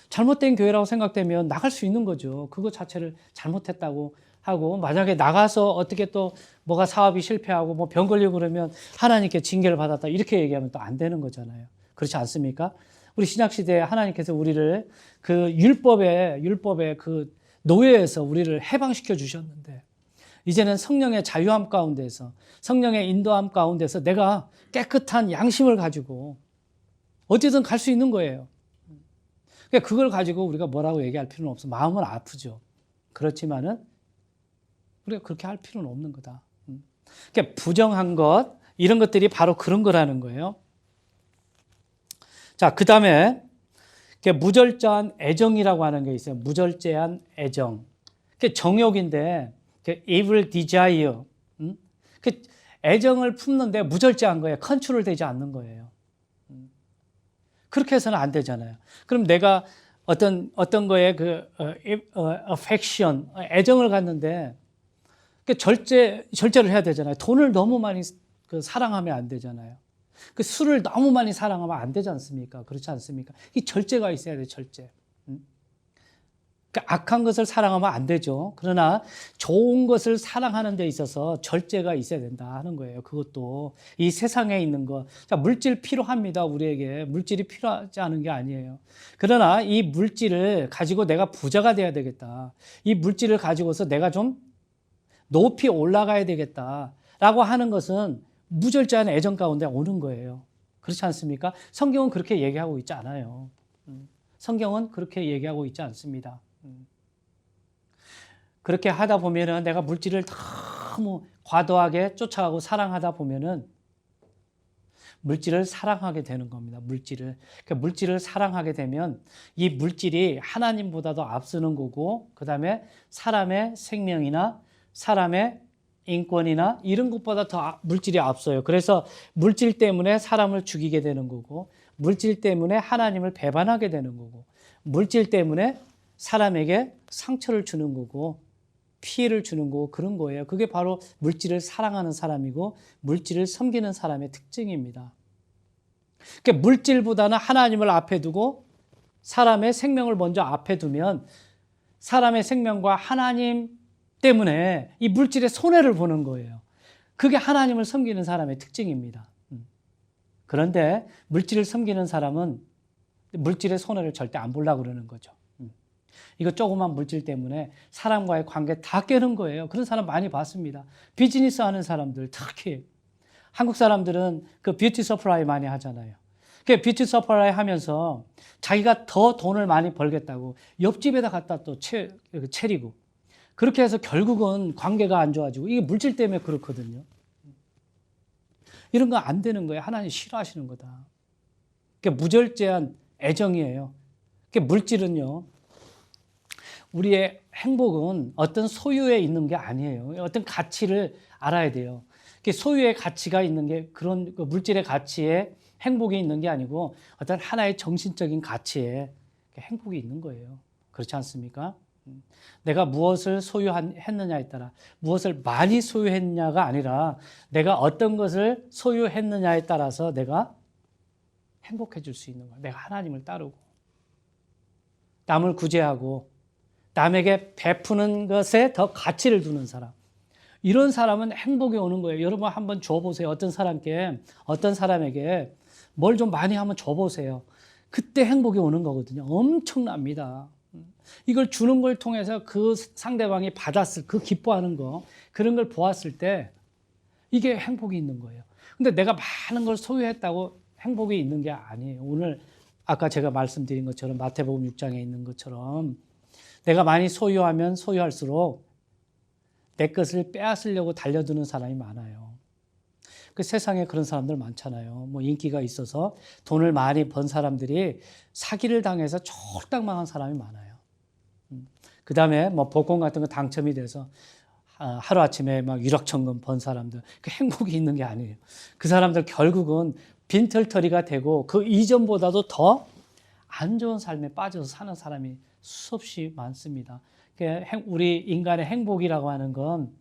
잘못된 교회라고 생각되면 나갈 수 있는 거죠. 그거 자체를 잘못했다고 하고 만약에 나가서 어떻게 또 뭐가 사업이 실패하고 뭐 병 걸리고 그러면 하나님께 징계를 받았다 이렇게 얘기하면 또 안 되는 거잖아요. 그렇지 않습니까? 우리 신약 시대에 하나님께서 우리를 그 율법의 그 노예에서 우리를 해방시켜 주셨는데 이제는 성령의 자유함 가운데서 성령의 인도함 가운데서 내가 깨끗한 양심을 가지고 어디든 갈 수 있는 거예요. 그러니까 그걸 가지고 우리가 뭐라고 얘기할 필요는 없어. 마음은 아프죠. 그렇지만은 우리가 그렇게 할 필요는 없는 거다. 그러니까 부정한 것 이런 것들이 바로 그런 거라는 거예요. 자, 그 다음에 무절제한 애정이라고 하는 게 있어요. 무절제한 애정. 그게 정욕인데 evil desire. 애정을 품는데 무절제한 거예요. 컨트롤 되지 않는 거예요. 그렇게 해서는 안 되잖아요. 그럼 내가 어떤 거에 affection, 애정을 갖는데 절제를 해야 되잖아요. 돈을 너무 많이 사랑하면 안 되잖아요. 술을 너무 많이 사랑하면 안 되지 않습니까? 그렇지 않습니까? 이 절제가 있어야 돼요, 절제. 그러니까 악한 것을 사랑하면 안 되죠. 그러나 좋은 것을 사랑하는 데 있어서 절제가 있어야 된다 하는 거예요. 그것도 이 세상에 있는 거. 자, 물질 필요합니다. 우리에게. 물질이 필요하지 않은 게 아니에요. 그러나 이 물질을 가지고 내가 부자가 돼야 되겠다. 이 물질을 가지고서 내가 좀 높이 올라가야 되겠다라고 하는 것은 무절제한 애정 가운데 오는 거예요. 그렇지 않습니까? 성경은 그렇게 얘기하고 있지 않아요. 성경은 그렇게 얘기하고 있지 않습니다. 그렇게 하다 보면은 내가 물질을 너무 과도하게 쫓아가고 사랑하다 보면은 물질을 사랑하게 되는 겁니다. 물질을 사랑하게 되면 이 물질이 하나님보다도 앞서는 거고, 그 다음에 사람의 생명이나 사람의 인권이나 이런 것보다 더 물질이 앞서요. 그래서 물질 때문에 사람을 죽이게 되는 거고, 물질 때문에 하나님을 배반하게 되는 거고, 물질 때문에 사람에게 상처를 주는 거고, 피해를 주는 거고 그런 거예요. 그게 바로 물질을 사랑하는 사람이고 물질을 섬기는 사람의 특징입니다. 그러니까 물질보다는 하나님을 앞에 두고 사람의 생명을 먼저 앞에 두면 사람의 생명과 하나님 때문에 이 물질의 손해를 보는 거예요. 그게 하나님을 섬기는 사람의 특징입니다. 그런데 물질을 섬기는 사람은 물질의 손해를 절대 안 보려고 그러는 거죠. 이거 조그만 물질 때문에 사람과의 관계 다 깨는 거예요. 그런 사람 많이 봤습니다. 비즈니스 하는 사람들, 특히 한국 사람들은 그 뷰티 서플라이 많이 하잖아요. 그 뷰티 서플라이 하면서 자기가 더 돈을 많이 벌겠다고 옆집에다 갖다 또 채리고 그렇게 해서 결국은 관계가 안 좋아지고 이게 물질 때문에 그렇거든요. 이런 거 안 되는 거예요. 하나님 싫어하시는 거다. 그게 무절제한 애정이에요. 그게 물질은요. 우리의 행복은 어떤 소유에 있는 게 아니에요. 어떤 가치를 알아야 돼요. 소유의 가치가 있는 게 그런 물질의 가치에 행복이 있는 게 아니고 어떤 하나의 정신적인 가치에 행복이 있는 거예요. 그렇지 않습니까? 내가 무엇을 소유했느냐에 따라 무엇을 많이 소유했냐가 아니라 내가 어떤 것을 소유했느냐에 따라서 내가 행복해질 수 있는 거예요. 내가 하나님을 따르고 남을 구제하고 남에게 베푸는 것에 더 가치를 두는 사람. 이런 사람은 행복이 오는 거예요. 여러분 한번 줘보세요. 어떤 사람에게 뭘 좀 많이 한번 줘보세요. 그때 행복이 오는 거거든요. 엄청납니다. 이걸 주는 걸 통해서 그 상대방이 받았을 그 기뻐하는 거 그런 걸 보았을 때 이게 행복이 있는 거예요. 근데 내가 많은 걸 소유했다고 행복이 있는 게 아니에요. 오늘 아까 제가 말씀드린 것처럼 마태복음 6장에 있는 것처럼 내가 많이 소유하면 소유할수록 내 것을 빼앗으려고 달려드는 사람이 많아요. 그 세상에 그런 사람들 많잖아요. 뭐 인기가 있어서 돈을 많이 번 사람들이 사기를 당해서 쫄딱 망한 사람이 많아요. 그 다음에 뭐 복권 같은 거 당첨이 돼서 하루아침에 막 1억 천금 번 사람들, 그 행복이 있는 게 아니에요. 그 사람들 결국은 빈털터리가 되고 그 이전보다도 더 안 좋은 삶에 빠져서 사는 사람이 수없이 많습니다. 우리 인간의 행복이라고 하는 건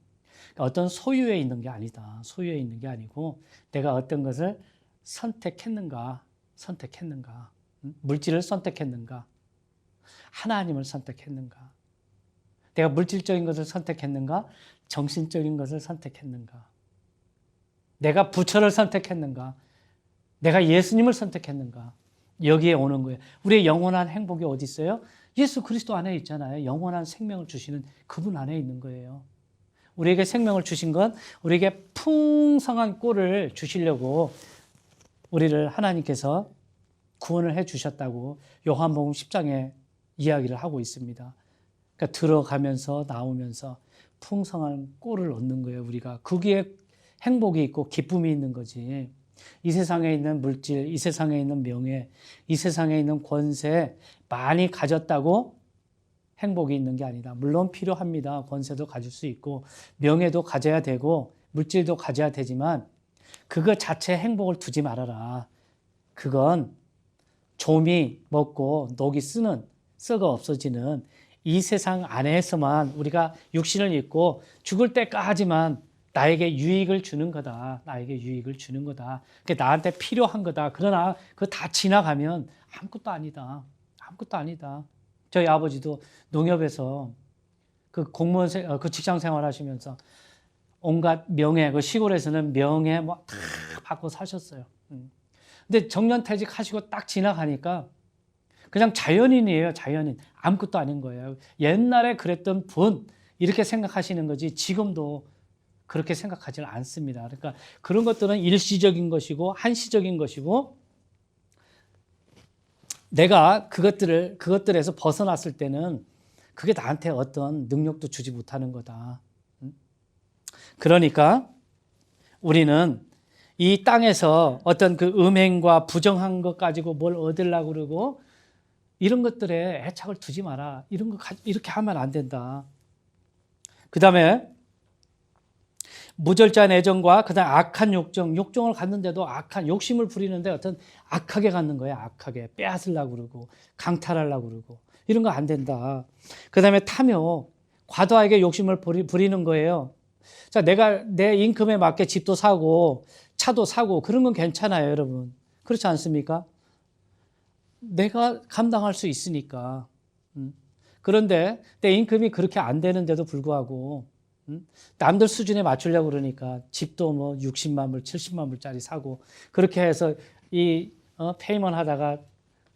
어떤 소유에 있는 게 아니다. 소유에 있는 게 아니고 내가 어떤 것을 선택했는가. 물질을 선택했는가. 하나님을 선택했는가. 내가 물질적인 것을 선택했는가. 정신적인 것을 선택했는가. 내가 부처를 선택했는가. 내가 예수님을 선택했는가. 여기에 오는 거예요. 우리의 영원한 행복이 어디 있어요? 예수 그리스도 안에 있잖아요. 영원한 생명을 주시는 그분 안에 있는 거예요. 우리에게 생명을 주신 건 우리에게 풍성한 꼴을 주시려고 우리를 하나님께서 구원을 해 주셨다고 요한복음 10장에 이야기를 하고 있습니다. 그러니까 들어가면서 나오면서 풍성한 꼴을 얻는 거예요. 우리가 거기에 행복이 있고 기쁨이 있는 거지. 이 세상에 있는 물질, 이 세상에 있는 명예, 이 세상에 있는 권세 많이 가졌다고 행복이 있는 게 아니다. 물론 필요합니다. 권세도 가질 수 있고 명예도 가져야 되고 물질도 가져야 되지만 그거 자체에 행복을 두지 말아라. 그건 좀이 먹고 녹이 쓰는, 썩어 없어지는 이 세상 안에서만 우리가 육신을 입고 죽을 때까지만 나에게 유익을 주는 거다. 나에게 유익을 주는 거다. 그게 나한테 필요한 거다. 그러나 그거 다 지나가면 아무것도 아니다. 아무것도 아니다. 저희 아버지도 농협에서 그 공무원, 그 직장 생활 하시면서 온갖 명예, 그 시골에서는 명예 뭐 다 받고 사셨어요. 근데 정년퇴직 하시고 딱 지나가니까 그냥 자연인이에요. 자연인. 아무것도 아닌 거예요. 옛날에 그랬던 분 이렇게 생각하시는 거지 지금도 그렇게 생각하지는 않습니다. 그러니까 그런 것들은 일시적인 것이고 한시적인 것이고 내가 그것들에서 벗어났을 때는 그게 나한테 어떤 능력도 주지 못하는 거다. 그러니까 우리는 이 땅에서 어떤 그 음행과 부정한 것 가지고 뭘 얻으려고 그러고 이런 것들에 애착을 두지 마라. 이런 거 이렇게 하면 안 된다. 그 다음에 무절제한 애정과 그다음 악한 욕정을 갖는데도 악한 욕심을 부리는데 어떤 악하게 갖는 거예요. 악하게 빼앗으려고 그러고 강탈하려고 그러고 이런 거 안 된다. 그다음에 탐욕, 과도하게 욕심을 부리는 거예요. 자, 내가 내 인컴에 맞게 집도 사고 차도 사고 그런 건 괜찮아요, 여러분. 그렇지 않습니까? 내가 감당할 수 있으니까. 그런데 내 인컴이 그렇게 안 되는데도 불구하고 남들 수준에 맞추려고 그러니까 집도 뭐 60만 불, 70만 불짜리 사고 그렇게 해서 이 페이먼 하다가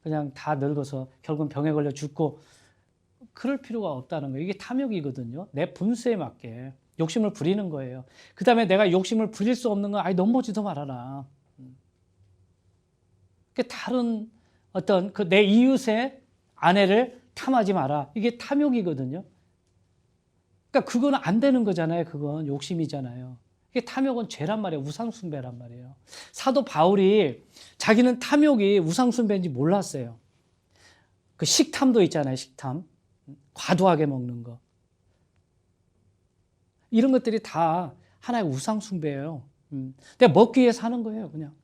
그냥 다 늙어서 결국은 병에 걸려 죽고 그럴 필요가 없다는 거예요. 이게 탐욕이거든요. 내 분수에 맞게 욕심을 부리는 거예요. 그 다음에 내가 욕심을 부릴 수 없는 건 아예 넘보지도 말아라. 다른 어떤 그 내 이웃의 아내를 탐하지 마라. 이게 탐욕이거든요. 그러니까 그건 안 되는 거잖아요. 그건 욕심이잖아요. 이게 탐욕은 죄란 말이에요. 우상숭배란 말이에요. 사도 바울이 자기는 탐욕이 우상숭배인지 몰랐어요. 그 식탐도 있잖아요. 식탐. 과도하게 먹는 거. 이런 것들이 다 하나의 우상숭배예요. 근데 먹기 위해 사는 거예요. 그냥.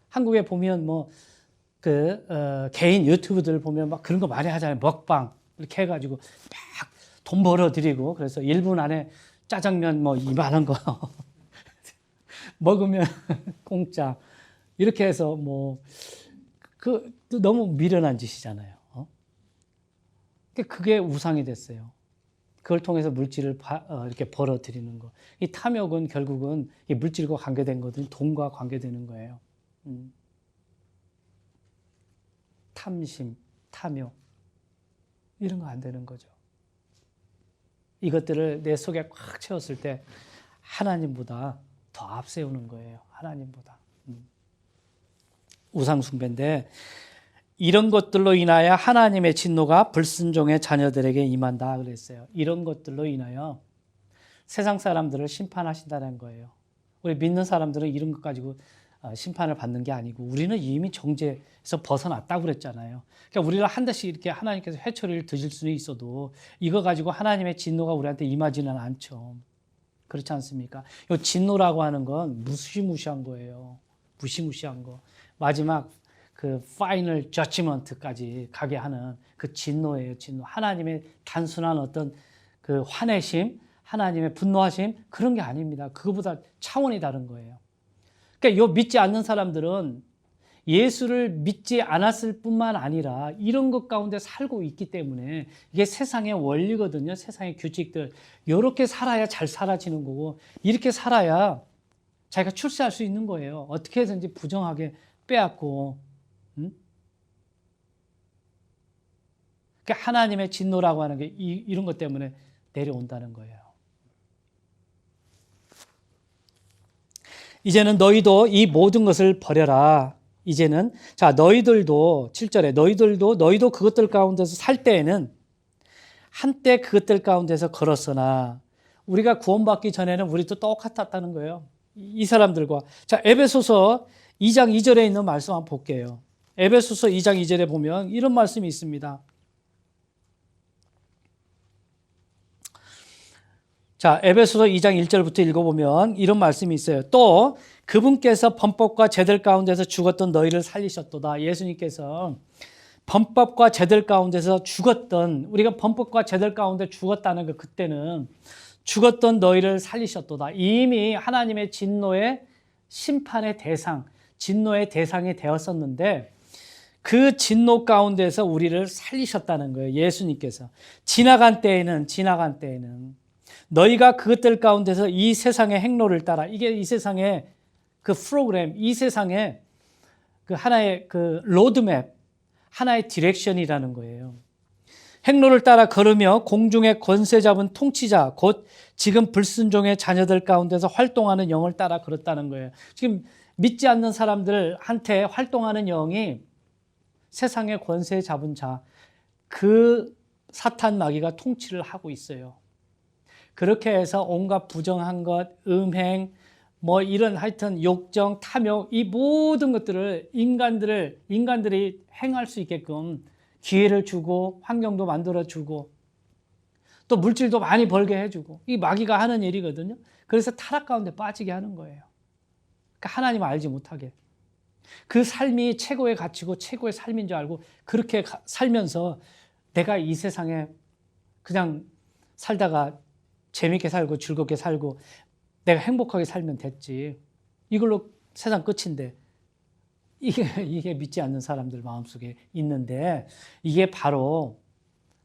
한국에 보면 뭐 개인 유튜브들 보면 막 그런 거 많이 하잖아요. 먹방 이렇게 해가지고 막 돈 벌어들이고 그래서 1분 안에 짜장면 뭐 이만한 거 먹으면 공짜 이렇게 해서 뭐 너무 미련한 짓이잖아요. 그게 우상이 됐어요. 그걸 통해서 물질을 이렇게 벌어들이는 거. 이 탐욕은 결국은 이 물질과 관계된 거든 돈과 관계되는 거예요. 탐심, 탐욕 이런 거 안 되는 거죠. 이것들을 내 속에 꽉 채웠을 때 하나님보다 더 앞세우는 거예요. 하나님보다. 우상숭배인데 이런 것들로 인하여 하나님의 진노가 불순종의 자녀들에게 임한다 그랬어요. 이런 것들로 인하여 세상 사람들을 심판하신다는 거예요. 우리 믿는 사람들은 이런 것 가지고 심판을 받는 게 아니고 우리는 이미 정죄에서 벗어났다고 그랬잖아요. 그러니까 우리를 한 대씩 이렇게 하나님께서 회초리를 드실 수는 있어도 이거 가지고 하나님의 진노가 우리한테 임하지는 않죠. 그렇지 않습니까? 이 진노라고 하는 건 무시무시한 거예요. 무시무시한 거. 마지막 그 파이널 저지먼트까지 가게 하는 그 진노예요. 진노. 하나님의 단순한 어떤 그 화내심, 하나님의 분노하심 그런 게 아닙니다. 그거보다 차원이 다른 거예요. 그러니까 요 믿지 않는 사람들은 예수를 믿지 않았을 뿐만 아니라 이런 것 가운데 살고 있기 때문에 이게 세상의 원리거든요. 세상의 규칙들. 이렇게 살아야 잘 살아지는 거고 이렇게 살아야 자기가 출세할 수 있는 거예요. 어떻게 해서든지 부정하게 빼앗고. 그러니까 하나님의 진노라고 하는 게 이런 것 때문에 내려온다는 거예요. 이제는 너희도 이 모든 것을 버려라. 이제는 자 너희들도 7절에 너희도 그것들 가운데서 살 때에는 한때 그것들 가운데서 걸었으나 우리가 구원받기 전에는 우리도 똑같았다는 거예요. 이 사람들과. 자 에베소서 2장 2절에 있는 말씀 한번 볼게요. 에베소서 2장 2절에 보면 이런 말씀이 있습니다. 자, 에베소서 2장 1절부터 읽어보면 이런 말씀이 있어요. 또 그분께서 범법과 제들 가운데서 죽었던 너희를 살리셨도다. 예수님께서 범법과 제들 가운데서 죽었던 우리가 범법과 제들 가운데 죽었다는 거 그때는 죽었던 너희를 살리셨도다. 이미 하나님의 진노의 심판의 대상, 진노의 대상이 되었었는데 그 진노 가운데서 우리를 살리셨다는 거예요. 예수님께서. 지나간 때에는 너희가 그것들 가운데서 이 세상의 행로를 따라 이게 이 세상의 그 프로그램, 이 세상의 그 하나의 그 로드맵, 하나의 디렉션이라는 거예요. 행로를 따라 걸으며 공중의 권세 잡은 통치자, 곧 지금 불순종의 자녀들 가운데서 활동하는 영을 따라 걸었다는 거예요. 지금 믿지 않는 사람들한테 활동하는 영이 세상의 권세 잡은 자, 그 사탄 마귀가 통치를 하고 있어요. 그렇게 해서 온갖 부정한 것, 음행, 뭐 이런 하여튼 욕정, 탐욕 이 모든 것들을 인간들이 행할 수 있게끔 기회를 주고 환경도 만들어주고 또 물질도 많이 벌게 해주고 이 마귀가 하는 일이거든요. 그래서 타락 가운데 빠지게 하는 거예요. 그러니까 하나님 알지 못하게. 그 삶이 최고의 가치고 최고의 삶인 줄 알고 그렇게 살면서 내가 이 세상에 그냥 살다가 재밌게 살고 즐겁게 살고 내가 행복하게 살면 됐지. 이걸로 세상 끝인데 이게 믿지 않는 사람들 마음속에 있는데 이게 바로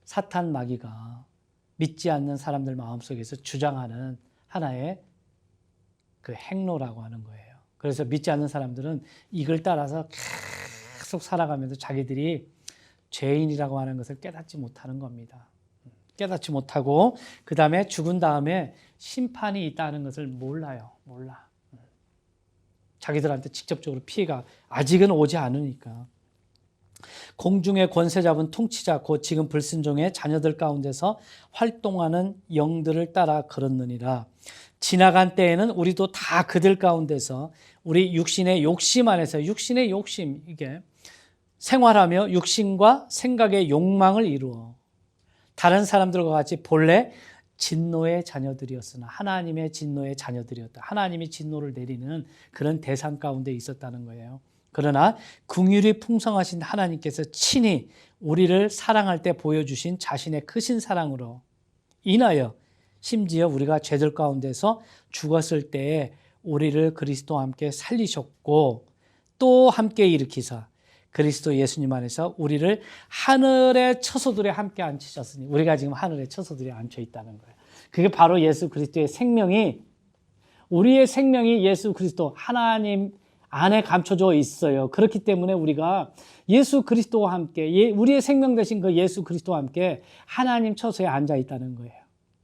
사탄 마귀가 믿지 않는 사람들 마음속에서 주장하는 하나의 그 행로라고 하는 거예요. 그래서 믿지 않는 사람들은 이걸 따라서 계속 살아가면서 자기들이 죄인이라고 하는 것을 깨닫지 못하는 겁니다. 깨닫지 못하고 그 다음에 죽은 다음에 심판이 있다는 것을 몰라요. 몰라. 자기들한테 직접적으로 피해가 아직은 오지 않으니까. 공중의 권세 잡은 통치자 곧 지금 불순종의 자녀들 가운데서 활동하는 영들을 따라 걸었느니라. 지나간 때에는 우리도 다 그들 가운데서 우리 육신의 욕심 안에서 육신의 욕심 이게 생활하며 육신과 생각의 욕망을 이루어 다른 사람들과 같이 본래 진노의 자녀들이었으나 하나님의 진노의 자녀들이었다. 하나님이 진노를 내리는 그런 대상 가운데 있었다는 거예요. 그러나 긍휼이 풍성하신 하나님께서 친히 우리를 사랑할 때 보여주신 자신의 크신 사랑으로 인하여 심지어 우리가 죄들 가운데서 죽었을 때에 우리를 그리스도와 함께 살리셨고 또 함께 일으키사 그리스도 예수님 안에서 우리를 하늘의 처소들에 함께 앉히셨으니 우리가 지금 하늘의 처소들에 앉혀 있다는 거예요. 그게 바로 예수 그리스도의 생명이 우리의 생명이 예수 그리스도 하나님 안에 감춰져 있어요. 그렇기 때문에 우리가 예수 그리스도와 함께 우리의 생명 되신 그 예수 그리스도와 함께 하나님 처소에 앉아 있다는 거예요.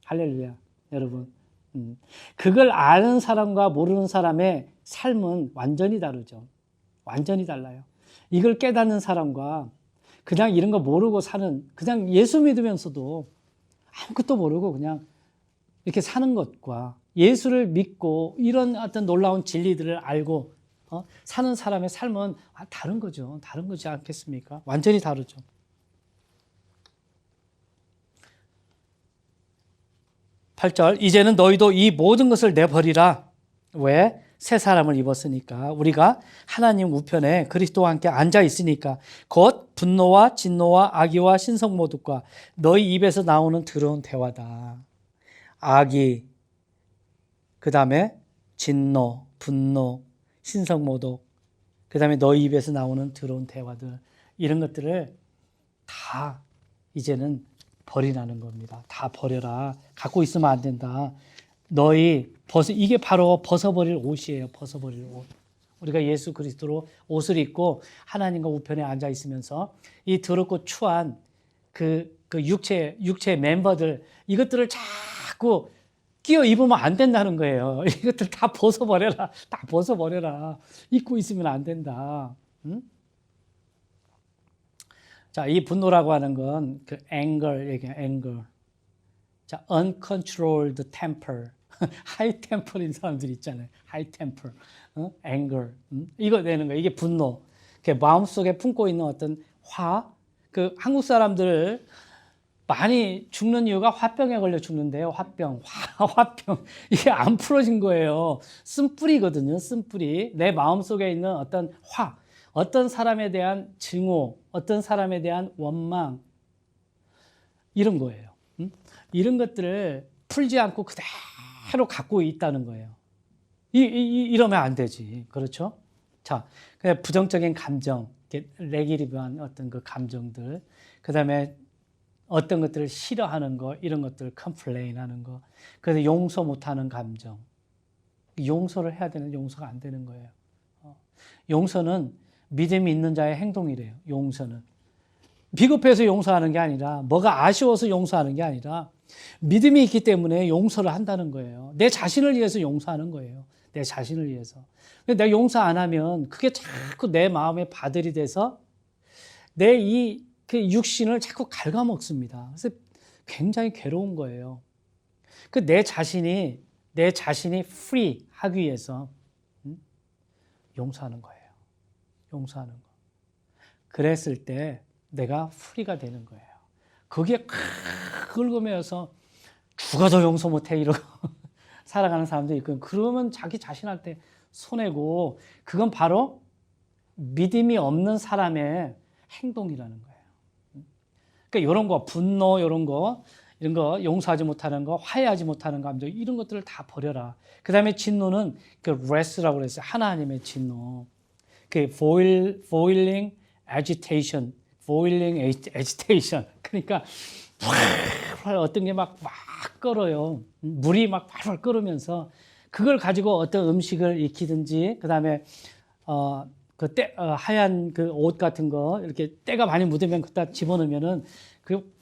할렐루야 여러분. 그걸 아는 사람과 모르는 사람의 삶은 완전히 다르죠. 완전히 달라요. 이걸 깨닫는 사람과 그냥 이런 거 모르고 사는 그냥 예수 믿으면서도 아무것도 모르고 그냥 이렇게 사는 것과 예수를 믿고 이런 어떤 놀라운 진리들을 알고 사는 사람의 삶은 다른 거죠. 다른 거지 않겠습니까? 완전히 다르죠. 팔 절 이제는 너희도 이 모든 것을 내버리라. 왜? 새 사람을 입었으니까 우리가 하나님 우편에 그리스도와 함께 앉아 있으니까 곧 분노와 진노와 악의와 신성모독과 너희 입에서 나오는 더러운 대화다. 악의, 그 다음에 진노, 분노, 신성모독, 그 다음에 너희 입에서 나오는 더러운 대화들 이런 것들을 다 이제는 버리라는 겁니다. 다 버려라. 갖고 있으면 안 된다. 이게 바로 벗어버릴 옷이에요. 벗어버릴 옷. 우리가 예수 그리스도로 옷을 입고 하나님과 우편에 앉아 있으면서 이 더럽고 추한 그 육체 멤버들 이것들을 자꾸 끼워 입으면 안 된다는 거예요. 이것들 다 벗어버려라. 다 벗어버려라. 입고 있으면 안 된다. 응? 자, 이 분노라고 하는 건 그 anger 얘기예요. anger. 자, uncontrolled temper. high temper인 사람들 있잖아요. high temper. anger. 이거 내는 거예요. 이게 분노. 마음속에 품고 있는 어떤 그 한국 사람들 많이 죽는 이유가 화병에 걸려 죽는데요. 화병. 이게 안 풀어진 거예요. 쓴뿌리거든요. 쓴뿌리. 내 마음속에 있는 어떤 어떤 사람에 대한 증오, 어떤 사람에 대한 원망 이런 거예요. 이런 것들을 풀지 않고 그대로 갖고 있다는 거예요. 이러면 안 되지. 그렇죠? 자, 그냥 부정적인 감정, 레기리브한 어떤 그 감정들, 그 다음에 어떤 것들을 싫어하는 거, 이런 것들을 컴플레인 하는 거, 그래서 용서 못하는 감정. 용서를 해야 되는데 용서가 안 되는 거예요. 용서는 믿음이 있는 자의 행동이래요. 용서는. 비겁해서 용서하는 게 아니라 뭐가 아쉬워서 용서하는 게 아니라 믿음이 있기 때문에 용서를 한다는 거예요. 내 자신을 위해서 용서하는 거예요. 내 자신을 위해서. 내가 용서 안 하면 그게 자꾸 내 마음에 바들이 돼서 내 그 육신을 자꾸 갉아먹습니다. 그래서 굉장히 괴로운 거예요. 내 자신이 free 하기 위해서 용서하는 거예요. 용서하는 거. 그랬을 때 내가 프리가 되는 거예요. 거기에 긁으면서 죽어도 용서 못해 이러고 살아가는 사람도 있고 그러면 자기 자신한테 손해고 그건 바로 믿음이 없는 사람의 행동이라는 거예요. 그러니까 이런 거 분노 이런 거 이런 거 용서하지 못하는 거, 화해하지 못하는 감정 이런 것들을 다 버려라. 그다음에 진노는 그 wrath라고 그랬어요. 하나님의 진노. 그 boiling agitation, boiling agitation. 그러니까 어떤 게 막 끓어요. 물이 막 팔팔 끓으면서 그걸 가지고 어떤 음식을 익히든지 그다음에 하얀 그 옷 같은 거 이렇게 때가 많이 묻으면 그다 집어넣으면은 그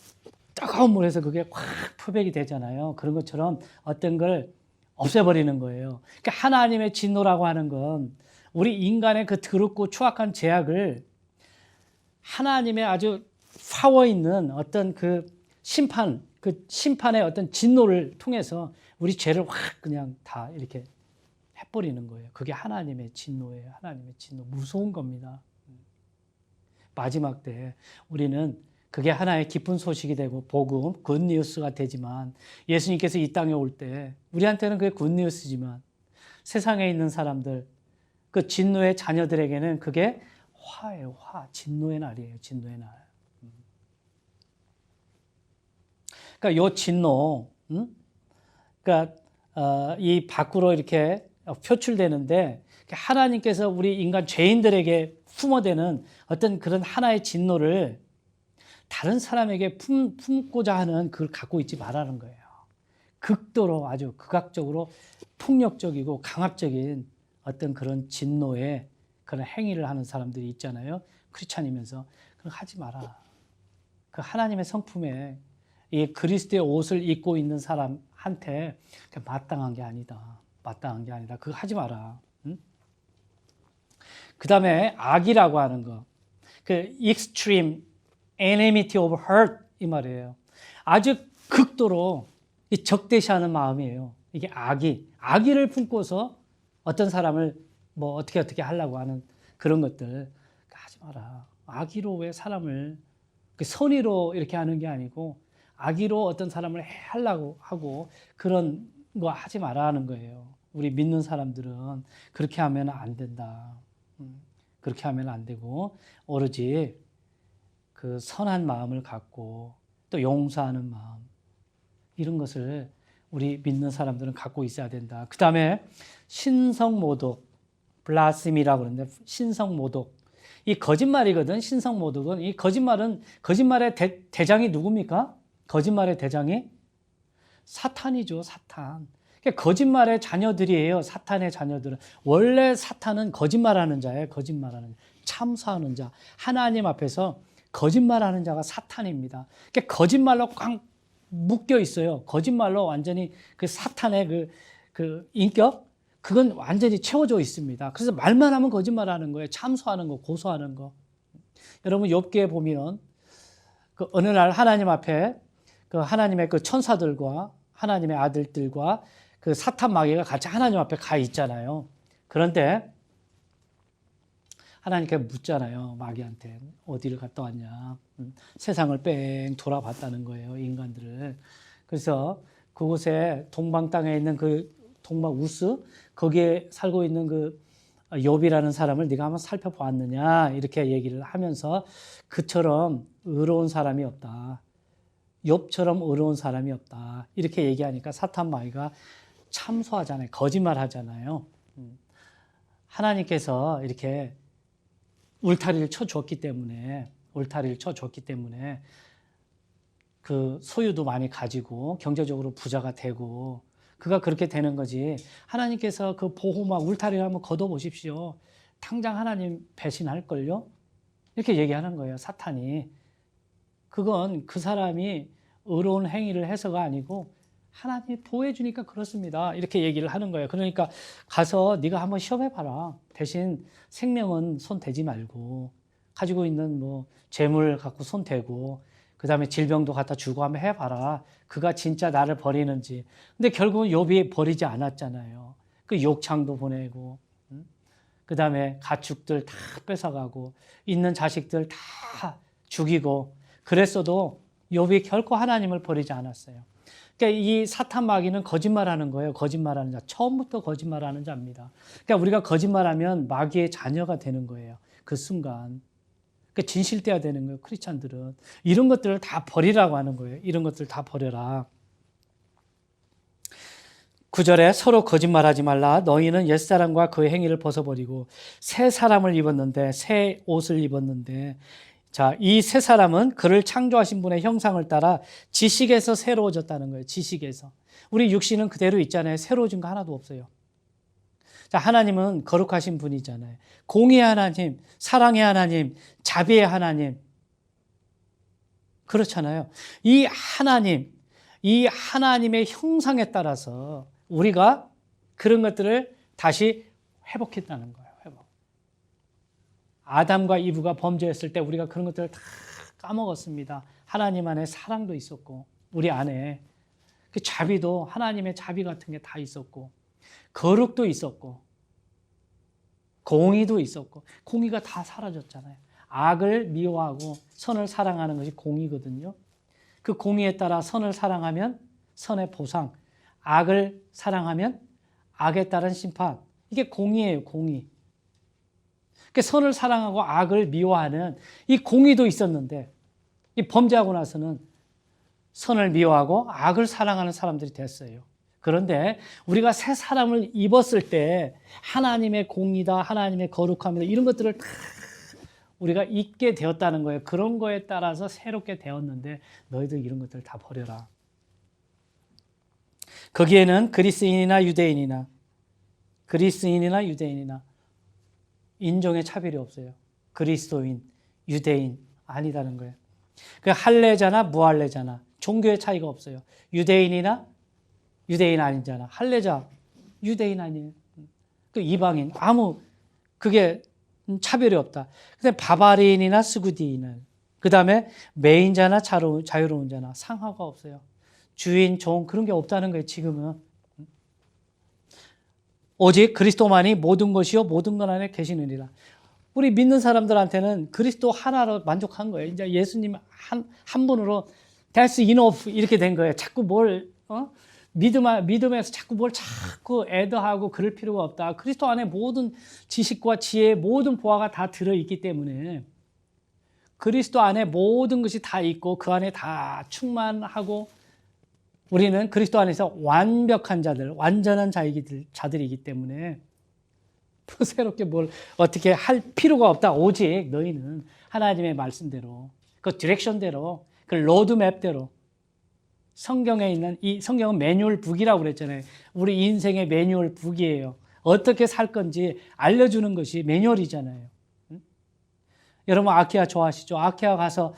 뜨거운 물에서 그게 확 표백이 되잖아요. 그런 것처럼 어떤 걸 없애버리는 거예요. 그러니까 하나님의 진노라고 하는 건 우리 인간의 그 더럽고 추악한 죄악을 하나님의 아주 파워 있는 어떤 그 심판의 어떤 진노를 통해서 우리 죄를 확 그냥 다 이렇게 해버리는 거예요. 그게 하나님의 진노예요. 하나님의 진노. 무서운 겁니다. 마지막 때 우리는 그게 하나의 기쁜 소식이 되고 복음, 굿뉴스가 되지만 예수님께서 이 땅에 올 때 우리한테는 그게 굿뉴스지만 세상에 있는 사람들, 그 진노의 자녀들에게는 그게 화예요. 화. 진노의 날이에요. 진노의 날. 그러니까 요 진노, 그러니까 이 밖으로 이렇게 표출되는데 하나님께서 우리 인간 죄인들에게 품어대는 어떤 그런 하나의 진노를 다른 사람에게 품고자 하는 그걸 갖고 있지 말라는 거예요. 극도로 아주 극악적으로 폭력적이고 강압적인 어떤 그런 진노의 그런 행위를 하는 사람들이 있잖아요. 크리스찬이면서 그걸 하지 마라. 그 하나님의 성품에 이 그리스도의 옷을 입고 있는 사람한테 마땅한 게 아니다. 마땅한 게 아니다. 그거 하지 마라. 응? 그 다음에 악이라고 하는 거. 그 extreme enmity of heart 이 말이에요. 아주 극도로 적대시하는 마음이에요. 이게 악의를 품고서 어떤 사람을 뭐 어떻게 하려고 하는 그런 것들 하지 마라. 악의로 왜 사람을 선의로 이렇게 하는 게 아니고 악의로 어떤 사람을 하려고 하고 그런 거 하지 마라 하는 거예요. 우리 믿는 사람들은 그렇게 하면 안 된다. 그렇게 하면 안 되고 오로지 그 선한 마음을 갖고 또 용서하는 마음 이런 것을 우리 믿는 사람들은 갖고 있어야 된다. 그 다음에 신성모독, 블라스미라고 그러는데 신성모독. 이 거짓말이거든. 신성모독은 이 거짓말의 대장이 누굽니까? 거짓말의 대장이 사탄이죠. 사탄. 그러니까 거짓말의 자녀들이에요. 사탄의 자녀들은. 원래 사탄은 거짓말하는 자예요. 거짓말하는 자. 참소하는 자. 하나님 앞에서 거짓말하는 자가 사탄입니다. 그러니까 거짓말로 꽉 묶여 있어요. 거짓말로 완전히 그 사탄의 그 인격 그건 완전히 채워져 있습니다. 그래서 말만 하면 거짓말하는 거예요. 참소하는 거, 고소하는 거. 여러분 욥기에 보면 그 어느 날 하나님 앞에 그 하나님의 그 천사들과 하나님의 아들들과 그 사탄 마귀가 같이 하나님 앞에 가 있잖아요. 그런데 하나님께 묻잖아요. 마귀한테 어디를 갔다 왔냐. 세상을 뺑 돌아봤다는 거예요. 인간들을. 그래서 그곳에 동방 땅에 있는 그 동방 우스 거기에 살고 있는 그 욥이라는 사람을 네가 한번 살펴보았느냐 이렇게 얘기를 하면서 그처럼 의로운 사람이 없다. 욥처럼 의로운 사람이 없다. 이렇게 얘기하니까 사탄 마귀가 참소하잖아요. 거짓말하잖아요. 하나님께서 이렇게 울타리를 쳐줬기 때문에 그 소유도 많이 가지고 경제적으로 부자가 되고 그가 그렇게 되는 거지. 하나님께서 그 보호막 울타리를 한번 걷어보십시오. 당장 하나님 배신할걸요? 이렇게 얘기하는 거예요. 사탄이. 그건 그 사람이 의로운 행위를 해서가 아니고 하나님이 보호해 주니까 그렇습니다. 이렇게 얘기를 하는 거예요. 그러니까 가서 네가 한번 시험해봐라. 대신 생명은 손 대지 말고 가지고 있는 뭐 재물 갖고 손 대고 그 다음에 질병도 갖다 주고 한번 해봐라. 그가 진짜 나를 버리는지. 근데 결국은 욥이 버리지 않았잖아요. 그 욕창도 보내고 그 다음에 가축들 다 뺏어가고 있는 자식들 다 죽이고 그랬어도 욥이 결코 하나님을 버리지 않았어요. 그러니까 이 사탄 마귀는 거짓말하는 거예요. 거짓말하는 자. 처음부터 거짓말하는 자입니다. 그러니까 우리가 거짓말하면 마귀의 자녀가 되는 거예요. 그 순간. 그 진실돼야 되는 거예요. 크리스찬들은 이런 것들을 다 버리라고 하는 거예요. 이런 것들 다 버려라. 9절에 서로 거짓말하지 말라. 너희는 옛사람과 그 행위를 벗어버리고 새 사람을 입었는데, 새 옷을 입었는데, 자, 이 새 사람은 그를 창조하신 분의 형상을 따라 지식에서 새로워졌다는 거예요. 지식에서. 우리 육신은 그대로 있잖아요. 새로워진 거 하나도 없어요. 자, 하나님은 거룩하신 분이잖아요. 공의의 하나님, 사랑의 하나님, 자비의 하나님. 그렇잖아요. 이 하나님의 형상에 따라서 우리가 그런 것들을 다시 회복했다는 거예요. 회복. 아담과 이브가 범죄했을 때 우리가 그런 것들을 다 까먹었습니다. 하나님 안에 사랑도 있었고, 우리 안에 그 자비도 하나님의 자비 같은 게 다 있었고, 거룩도 있었고, 공의도 있었고, 공의가 다 사라졌잖아요. 악을 미워하고 선을 사랑하는 것이 공의거든요. 그 공의에 따라 선을 사랑하면 선의 보상, 악을 사랑하면 악에 따른 심판. 이게 공의예요, 공의. 그러니까 선을 사랑하고 악을 미워하는 이 공의도 있었는데, 이 범죄하고 나서는 선을 미워하고 악을 사랑하는 사람들이 됐어요. 그런데 우리가 새 사람을 입었을 때 하나님의 공의다, 하나님의 거룩함이다, 이런 것들을 다 우리가 잊게 되었다는 거예요. 그런 거에 따라서 새롭게 되었는데 너희들 이런 것들 다 버려라. 거기에는 그리스인이나 유대인이나 인종의 차별이 없어요. 그리스도인, 유대인 아니다는 거예요. 그 할례자나 무할례자나 종교의 차이가 없어요. 유대인이나 유대인 아닌 자나 할례자, 유대인 아니에요. 그 이방인 그게 차별이 없다. 근데 바바리인이나 스구디인은, 그 다음에 매인자나 자유로운 자나 상하가 없어요. 주인, 종 그런 게 없다는 거예요. 지금은 오직 그리스도만이 모든 것이요 모든 것 안에 계시느니라. 우리 믿는 사람들한테는 그리스도 하나로 만족한 거예요. 이제 예수님 한 분으로 that's enough 이렇게 된 거예요. 자꾸 믿음에서 자꾸 애더하고 그럴 필요가 없다. 그리스도 안에 모든 지식과 지혜, 모든 보화가 다 들어있기 때문에 그리스도 안에 모든 것이 다 있고 그 안에 다 충만하고 우리는 그리스도 안에서 완벽한 자들, 완전한 자들이기 때문에 또 새롭게 뭘 어떻게 할 필요가 없다. 오직 너희는 하나님의 말씀대로, 그 디렉션대로, 그 로드맵대로 성경에 있는 성경은 매뉴얼 북이라고 그랬잖아요. 우리 인생의 매뉴얼 북이에요. 어떻게 살 건지 알려주는 것이 매뉴얼이잖아요. 여러분 아키아 좋아하시죠? 아키아 가서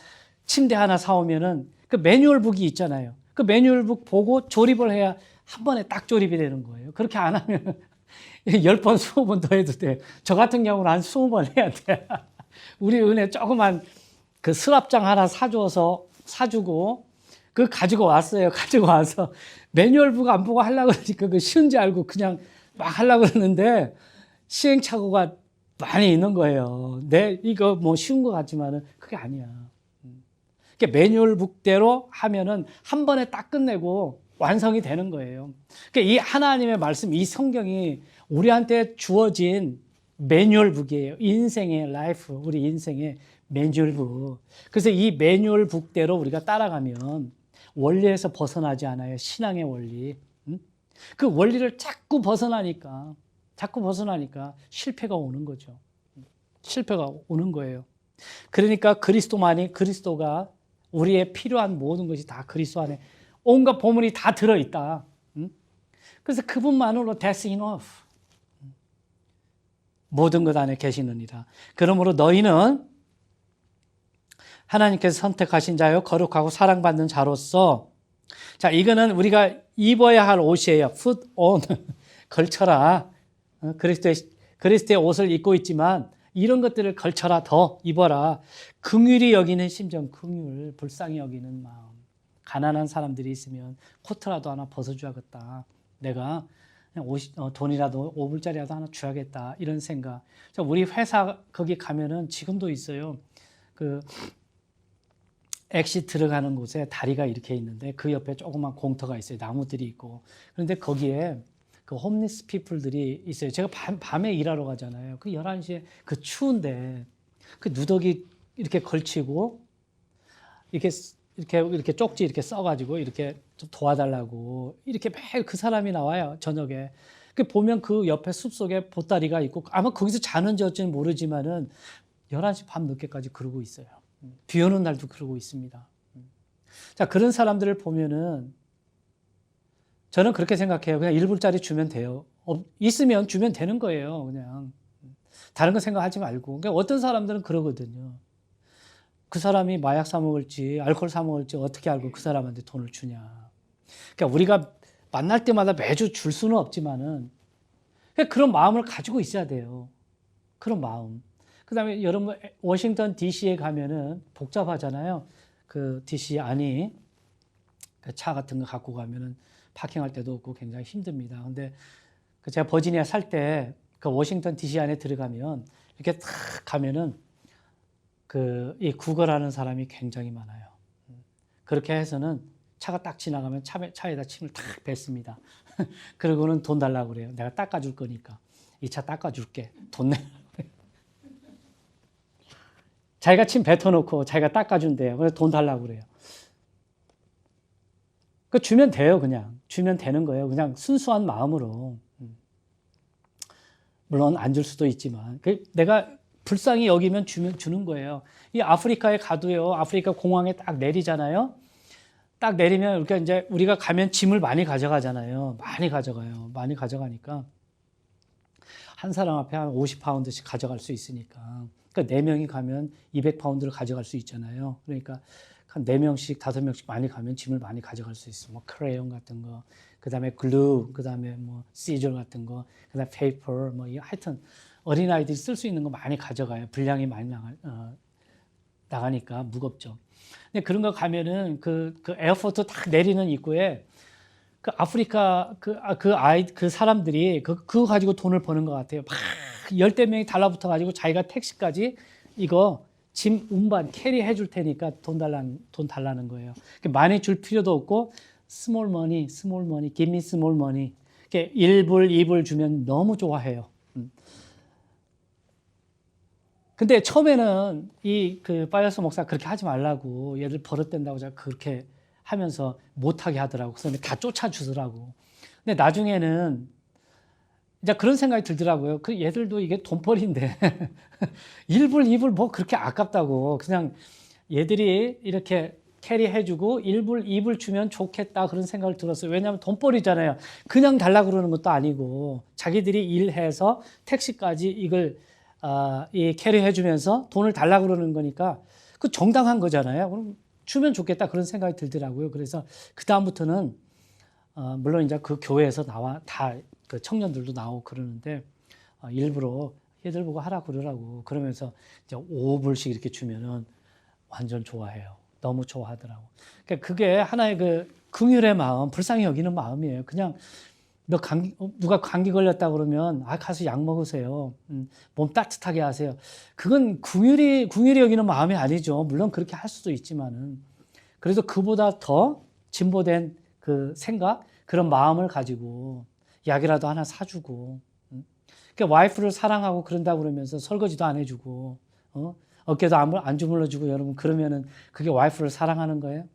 침대 하나 사오면은 그 매뉴얼 북이 있잖아요. 그 매뉴얼 북 보고 조립을 해야 한 번에 딱 조립이 되는 거예요. 그렇게 안 하면 10번, 20번 더 해도 돼요. 저 같은 경우는 한 20번 해야 돼. 우리 은혜 조그만 그 서랍장 하나 사주고 그거 가지고 왔어요. 가지고 와서 매뉴얼 북 안 보고 하려고 그러니까 그 쉬운지 알고 그냥 막 하려고 그러는데 시행착오가 많이 있는 거예요. 이거 뭐 쉬운 것 같지만은 그게 아니야. 그러니까 매뉴얼 북대로 하면은 한 번에 딱 끝내고 완성이 되는 거예요. 그러니까 이 하나님의 말씀, 이 성경이 우리한테 주어진 매뉴얼 북이에요. 인생의 라이프, 우리 인생의 매뉴얼 북. 그래서 이 매뉴얼 북대로 우리가 따라가면 원리에서 벗어나지 않아요. 신앙의 원리. 그 원리를 자꾸 벗어나니까 실패가 오는 거죠. 실패가 오는 거예요. 그러니까 그리스도가 우리의 필요한 모든 것이 다 그리스도 안에 온갖 보물이 다 들어있다. 그래서 그분만으로 that's enough. 모든 것 안에 계시느니라. 그러므로 너희는 하나님께서 선택하신 자요 거룩하고 사랑받는 자로서, 자, 이거는 우리가 입어야 할 옷이에요. put on, 걸쳐라. 그리스도의 옷을 입고 있지만 이런 것들을 걸쳐라, 더 입어라. 긍휼히 여기는 심정, 불쌍히 여기는 마음. 가난한 사람들이 있으면 코트라도 하나 벗어줘야겠다. 내가 그냥 돈이라도 5불짜리라도 하나 줘야겠다. 이런 생각. 자, 우리 회사 거기 가면은 지금도 있어요. 그 엑시 들어가는 곳에 다리가 이렇게 있는데 그 옆에 조그만 공터가 있어요. 나무들이 있고. 그런데 거기에 그 홈리스 피플들이 있어요. 제가 밤에 일하러 가잖아요. 그 11시에 그 추운데 그 누더기 이렇게 걸치고 이렇게 쪽지 이렇게 써가지고 이렇게 좀 도와달라고 이렇게 매일 그 사람이 나와요, 저녁에. 그 보면 그 옆에 숲속에 보따리가 있고 아마 거기서 자는지 어찌는 모르지만은 11시 밤 늦게까지 그러고 있어요. 비 오는 날도 그러고 있습니다. 자, 그런 사람들을 보면은 저는 그렇게 생각해요. 그냥 1불짜리 주면 돼요. 있으면 주면 되는 거예요. 그냥. 다른 거 생각하지 말고. 그러니까 어떤 사람들은 그러거든요. 그 사람이 마약 사 먹을지 알코올 사 먹을지 어떻게 알고 그 사람한테 돈을 주냐. 그러니까 우리가 만날 때마다 매주 줄 수는 없지만은 그런 마음을 가지고 있어야 돼요. 그런 마음. 그다음에 여러분 워싱턴 DC에 가면은 복잡하잖아요. 그 DC 안이 그 차 같은 거 갖고 가면은 파킹할 때도 없고 굉장히 힘듭니다. 근데 제가 버지니아 살 때 그 워싱턴 DC 안에 들어가면 이렇게 탁 가면은 이 구걸하는 사람이 굉장히 많아요. 그렇게 해서는 차가 딱 지나가면 차에다 침을 탁 뱉습니다. 그러고는 돈 달라고 그래요. 내가 닦아줄 거니까. 이 차 닦아줄게. 돈 내. 자기가 침 뱉어놓고 자기가 닦아준대요. 그래서 돈 달라고 그래요. 그 주면 돼요, 그냥. 주면 되는 거예요. 그냥 순수한 마음으로. 물론 안 줄 수도 있지만. 내가 불쌍히 여기면 주는 거예요. 이 아프리카에 가도요, 아프리카 공항에 딱 내리잖아요. 딱 내리면, 그러니까 이제 우리가 가면 짐을 많이 가져가잖아요. 많이 가져가요. 많이 가져가니까. 한 사람 앞에 한 50파운드씩 가져갈 수 있으니까. 그러니까 4명이 가면 200파운드를 가져갈 수 있잖아요. 그러니까 한 4명씩, 5명씩 많이 가면 짐을 많이 가져갈 수 있어. 뭐 크레용 같은 거, 그 다음에 글루, 그 다음에 뭐 시저 같은 거, 그 다음에 페이퍼, 뭐 하여튼 어린아이들이 쓸 수 있는 거 많이 가져가요. 분량이 많이 나가니까 무겁죠. 근데 그런 거 가면은 그 에어포트 딱 내리는 입구에 그 아프리카 그 사람들이 그거 가지고 돈을 버는 것 같아요. 막 열댓 명이 달라붙어 가지고 자기가 택시까지 이거 짐 운반 캐리해 줄 테니까 돈 달라는 거예요. 많이 줄 필요도 없고 스몰 머니, give me small money. 1불, 2불 주면 너무 좋아해요. 근데 처음에는 파이어스 목사 그렇게 하지 말라고 얘들 버릇된다고 제가 그렇게 하면서 못하게 하더라고. 그래서 다 쫓아주더라고. 근데 나중에는 이제 그런 생각이 들더라고요. 얘들도 이게 돈벌이인데 1불, 2불 뭐 그렇게 아깝다고. 그냥 얘들이 이렇게 캐리해주고 1불, 2불 주면 좋겠다 그런 생각을 들었어요. 왜냐하면 돈벌이잖아요. 그냥 달라고 그러는 것도 아니고 자기들이 일해서 택시까지 이걸 캐리해주면서 돈을 달라고 그러는 거니까 그 정당한 거잖아요. 그럼 주면 좋겠다 그런 생각이 들더라고요. 그래서 그 다음부터는 물론 이제 그 교회에서 그 청년들도 나오고 그러는데 일부러 얘들 보고 하라 그러라고 그러면서 이제 5불씩 이렇게 주면은 완전 좋아해요. 너무 좋아하더라고. 그러니까 그게 하나의 그 긍휼의 마음, 불쌍히 여기는 마음이에요. 그냥 누가 감기 걸렸다 그러면 가서 약 먹으세요. 몸 따뜻하게 하세요. 그건 긍휼이 여기는 마음이 아니죠. 물론 그렇게 할 수도 있지만은 그래도 그보다 더 진보된 그 생각, 그런 마음을 가지고 약이라도 하나 사주고, 그러니까 와이프를 사랑하고 그런다고 그러면서 설거지도 안 해주고, 어깨도 안 주물러주고 여러분 그러면은 그게 와이프를 사랑하는 거예요?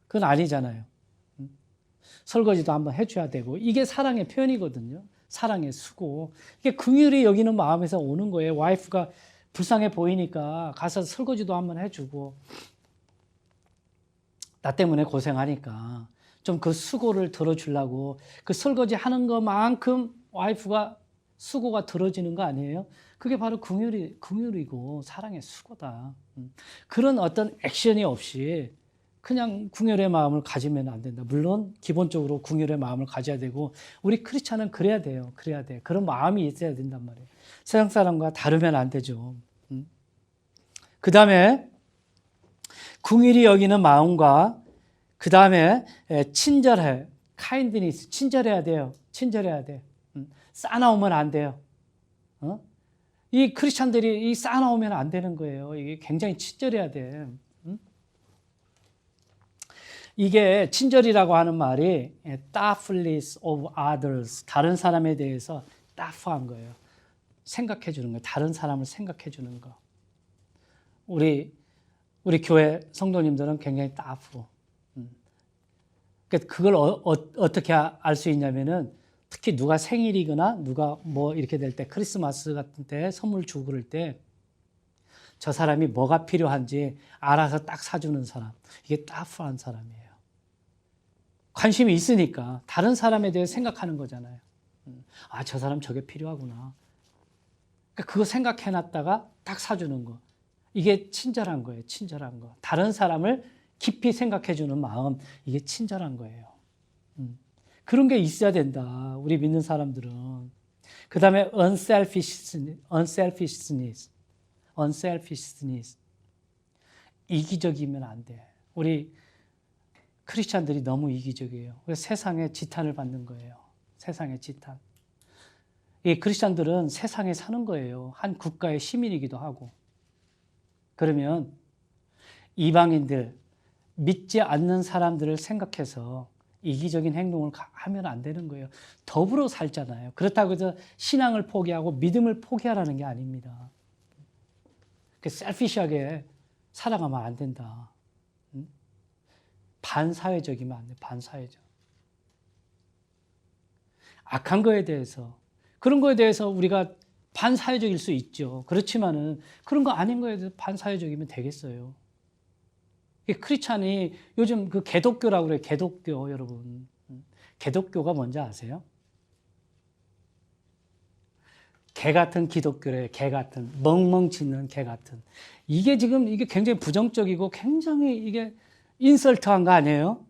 그건 아니잖아요. 설거지도 한번 해줘야 되고 이게 사랑의 표현이거든요. 사랑의 수고. 이게 긍휼히 여기는 마음에서 오는 거예요. 와이프가 불쌍해 보이니까 가서 설거지도 한번 해주고 나 때문에 고생하니까 좀 그 수고를 들어주려고 그 설거지 하는 것만큼 와이프가 수고가 들어지는 거 아니에요? 그게 바로 긍휼이고 사랑의 수고다. 그런 어떤 액션이 없이 그냥 긍휼의 마음을 가지면 안 된다. 물론 기본적으로 긍휼의 마음을 가져야 되고 우리 크리스찬은 그래야 돼요. 그래야 돼. 그런 마음이 있어야 된단 말이에요. 세상 사람과 다르면 안 되죠. 그 다음에 긍휼히 여기는 마음과 그 다음에 친절해. kindness. 친절해야 돼요. 친절해야 돼. 싸나우면 안 돼요. 이 크리스찬들이 싸나우면 안 되는 거예요. 이게 굉장히 친절해야 돼. 이게 친절이라고 하는 말이 thoughtfulness of others, 다른 사람에 대해서 thoughtful한 거예요. 생각해 주는 거예요. 다른 사람을 생각해 주는 거. 우리 교회 성도님들은 굉장히 따프. 그걸 어떻게 알 수 있냐면은 특히 누가 생일이거나 누가 뭐 이렇게 될 때 크리스마스 같은 때 선물 주고 그럴 때 저 사람이 뭐가 필요한지 알아서 딱 사주는 사람. 이게 따프한 사람이에요. 관심이 있으니까 다른 사람에 대해 생각하는 거잖아요. 아, 저 사람 저게 필요하구나. 그러니까 그거 생각해놨다가 딱 사주는 거. 이게 친절한 거예요. 친절한 거. 다른 사람을 깊이 생각해주는 마음. 이게 친절한 거예요. 그런 게 있어야 된다. 우리 믿는 사람들은. 그 다음에 unselfishness. 이기적이면 안 돼. 우리 크리스찬들이 너무 이기적이에요. 그래서 세상에 지탄을 받는 거예요. 세상의 지탄. 이 크리스찬들은 세상에 사는 거예요. 한 국가의 시민이기도 하고. 그러면 이방인들, 믿지 않는 사람들을 생각해서 이기적인 행동을 하면 안 되는 거예요. 더불어 살잖아요. 그렇다고 해서 신앙을 포기하고 믿음을 포기하라는 게 아닙니다. 셀피시하게 살아가면 안 된다. 반사회적이면 안 돼. 반사회적. 악한 거에 대해서, 그런 거에 대해서 우리가 반사회적일 수 있죠. 그렇지만은 그런 거 아닌 거에 대해서 반사회적이면 되겠어요. 크리스찬이 요즘 그 개독교라고 그래요. 개독교, 여러분. 개독교가 뭔지 아세요? 개 같은 기독교래요. 개 같은. 멍멍 짖는 개 같은. 이게 지금 이게 굉장히 부정적이고 굉장히 이게 인설트한 거 아니에요?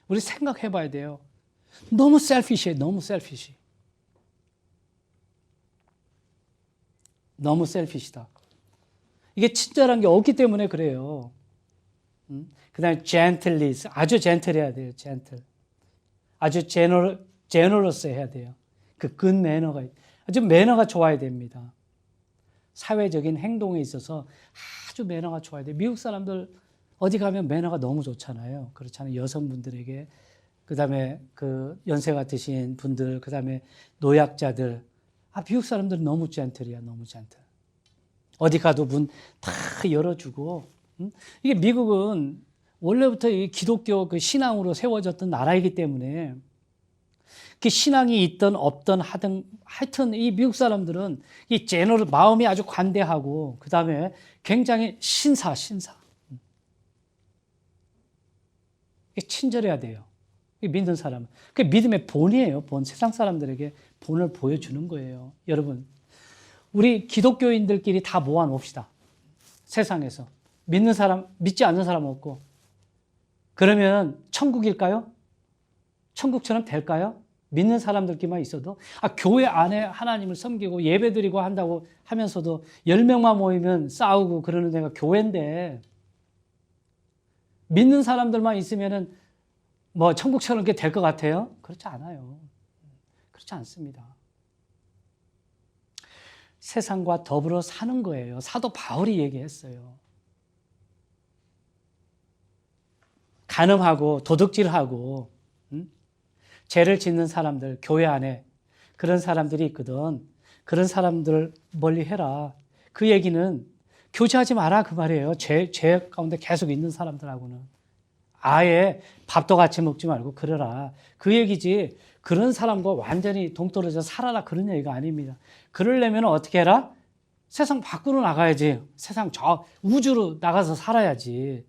우리 생각해 봐야 돼요. 너무 셀피시해. 너무 셀피시. 너무 셀피시다. 이게 친절한 게 없기 때문에 그래요. 그 다음에 gentleness. 아주 젠틀해야 돼요. 젠틀. 아주 제너러스 해야 돼요. 그 good 매너가, 아주 매너가 좋아야 됩니다. 사회적인 행동에 있어서 아주 매너가 좋아야 돼요. 미국 사람들 어디 가면 매너가 너무 좋잖아요. 그렇잖아요. 여성분들에게. 그 다음에 그 연세가 드신 분들, 그 다음에 노약자들. 미국 사람들은 너무 젠틀이야. 너무 젠틀. 어디 가도 문 다 열어주고. 이게 미국은 원래부터 이 기독교 그 신앙으로 세워졌던 나라이기 때문에 그 신앙이 있든 없든 하든 하여튼 이 미국 사람들은 이 제너럴 마음이 아주 관대하고 그 다음에 굉장히 신사. 친절해야 돼요. 믿는 사람은. 그게 믿음의 본이에요. 본. 세상 사람들에게 본을 보여주는 거예요. 여러분. 우리 기독교인들끼리 다 모아놓읍시다. 세상에서. 믿는 사람, 믿지 않는 사람 없고. 그러면 천국일까요? 천국처럼 될까요? 믿는 사람들끼리만 있어도. 교회 안에 하나님을 섬기고 예배드리고 한다고 하면서도 10명만 모이면 싸우고 그러는 데가 교회인데 믿는 사람들만 있으면은 뭐 천국처럼 될 것 같아요? 그렇지 않아요. 그렇지 않습니다. 세상과 더불어 사는 거예요. 사도 바울이 얘기했어요. 간음하고 도둑질하고 죄를 짓는 사람들, 교회 안에 그런 사람들이 있거든. 그런 사람들 멀리 해라. 그 얘기는 교제하지 마라 그 말이에요. 죄 가운데 계속 있는 사람들하고는. 아예 밥도 같이 먹지 말고 그러라. 그 얘기지. 그런 사람과 완전히 동떨어져 살아라 그런 얘기가 아닙니다. 그러려면 어떻게 해라? 세상 밖으로 나가야지. 세상 저 우주로 나가서 살아야지.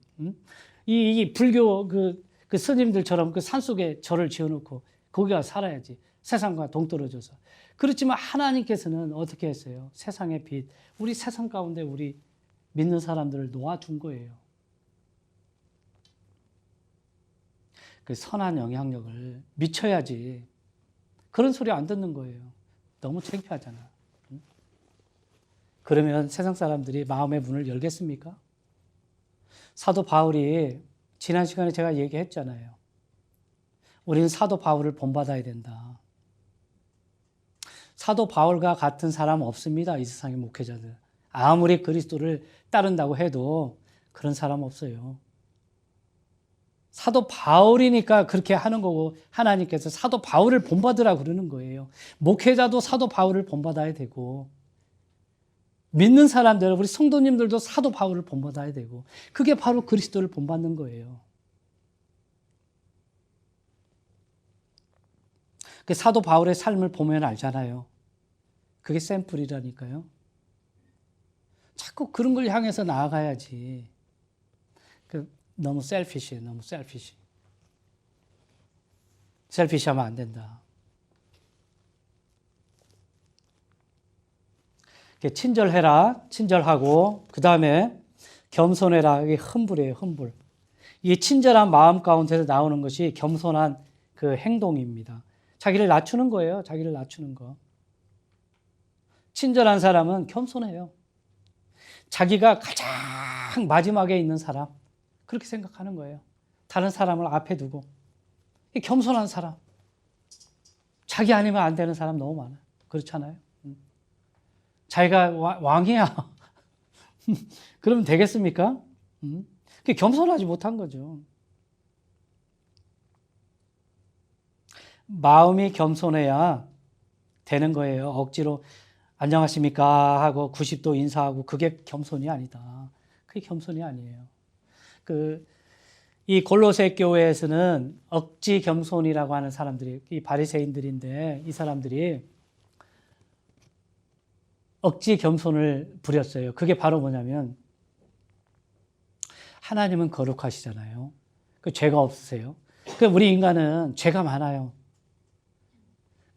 이 불교 그 스님들처럼 그 산속에 절을 지어놓고 거기 가서 살아야지. 세상과 동떨어져서. 그렇지만 하나님께서는 어떻게 했어요? 세상의 빛. 우리 세상 가운데 우리 믿는 사람들을 놓아준 거예요. 그 선한 영향력을 미쳐야지. 그런 소리 안 듣는 거예요. 너무 창피하잖아. 그러면 세상 사람들이 마음의 문을 열겠습니까? 사도 바울이 지난 시간에 제가 얘기했잖아요. 우리는 사도 바울을 본받아야 된다. 사도 바울과 같은 사람 없습니다. 이 세상의 목회자들. 아무리 그리스도를 따른다고 해도 그런 사람 없어요. 사도 바울이니까 그렇게 하는 거고 하나님께서 사도 바울을 본받으라 그러는 거예요. 목회자도 사도 바울을 본받아야 되고 믿는 사람들, 우리 성도님들도 사도 바울을 본받아야 되고, 그게 바로 그리스도를 본받는 거예요. 그 사도 바울의 삶을 보면 알잖아요. 그게 샘플이라니까요. 자꾸 그런 걸 향해서 나아가야지. 너무 셀피시해, 너무 셀피시. 셀피시하면 안 된다. 친절해라, 친절하고, 그 다음에 겸손해라, 이게 흠불이에요, 흠불. 이 친절한 마음 가운데서 나오는 것이 겸손한 그 행동입니다. 자기를 낮추는 거예요, 자기를 낮추는 거. 친절한 사람은 겸손해요. 자기가 가장 마지막에 있는 사람, 그렇게 생각하는 거예요. 다른 사람을 앞에 두고. 겸손한 사람. 자기 아니면 안 되는 사람 너무 많아요. 그렇잖아요. 자기가 왕이야. 그러면 되겠습니까? 그게 겸손하지 못한 거죠. 마음이 겸손해야 되는 거예요. 억지로 안녕하십니까 하고 90도 인사하고 그게 겸손이 아니다. 그게 겸손이 아니에요. 이 골로새 교회에서는 억지 겸손이라고 하는 사람들이, 이 바리새인들인데, 이 사람들이 억지 겸손을 부렸어요. 그게 바로 뭐냐면, 하나님은 거룩하시잖아요. 죄가 없으세요. 우리 인간은 죄가 많아요.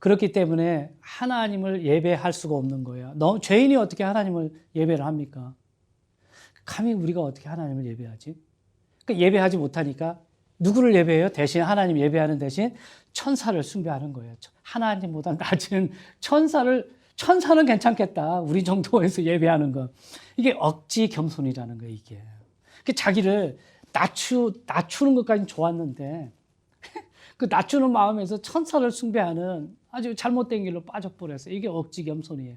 그렇기 때문에 하나님을 예배할 수가 없는 거예요. 죄인이 어떻게 하나님을 예배를 합니까? 감히 우리가 어떻게 하나님을 예배하지? 예배하지 못하니까 누구를 예배해요? 대신 하나님 예배하는 대신 천사를 숭배하는 거예요. 하나님보다 낮은 천사는 괜찮겠다. 우리 정도에서 예배하는 거. 이게 억지 겸손이라는 거예요, 이게. 자기를 낮추는 것까지는 좋았는데, 그 낮추는 마음에서 천사를 숭배하는 아주 잘못된 길로 빠져버렸어요. 이게 억지 겸손이에요.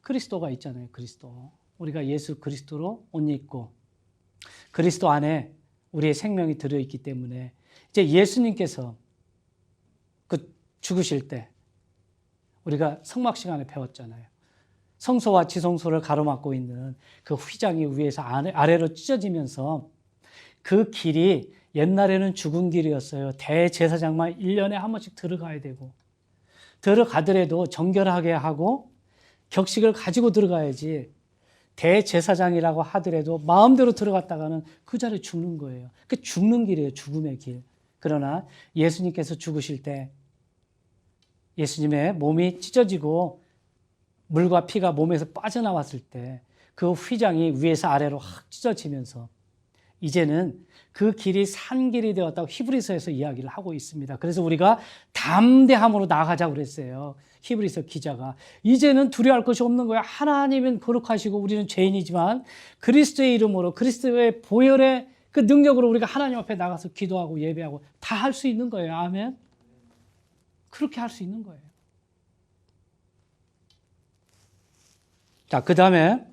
그리스도가 있잖아요, 그리스도. 우리가 예수 그리스도로 옷 입고, 그리스도 안에 우리의 생명이 들어있기 때문에, 이제 예수님께서 죽으실 때, 우리가 성막 시간에 배웠잖아요. 성소와 지성소를 가로막고 있는 그 휘장이 위에서 아래로 찢어지면서 그 길이 옛날에는 죽은 길이었어요. 대제사장만 1년에 한 번씩 들어가야 되고, 들어가더라도 정결하게 하고 격식을 가지고 들어가야지, 대제사장이라고 하더라도 마음대로 들어갔다가는 그 자리에 죽는 거예요. 그 죽는 길이에요, 죽음의 길. 그러나 예수님께서 죽으실 때 예수님의 몸이 찢어지고 물과 피가 몸에서 빠져나왔을 때 그 휘장이 위에서 아래로 확 찢어지면서 이제는 그 길이 산 길이 되었다고 히브리서에서 이야기를 하고 있습니다. 그래서 우리가 담대함으로 나아가자고 그랬어요. 히브리서 기자가. 이제는 두려워할 것이 없는 거야. 하나님은 거룩하시고 우리는 죄인이지만 그리스도의 이름으로, 그리스도의 보혈의 그 능력으로 우리가 하나님 앞에 나가서 기도하고 예배하고 다 할 수 있는 거예요. 아멘. 그렇게 할 수 있는 거예요. 자, 그 다음에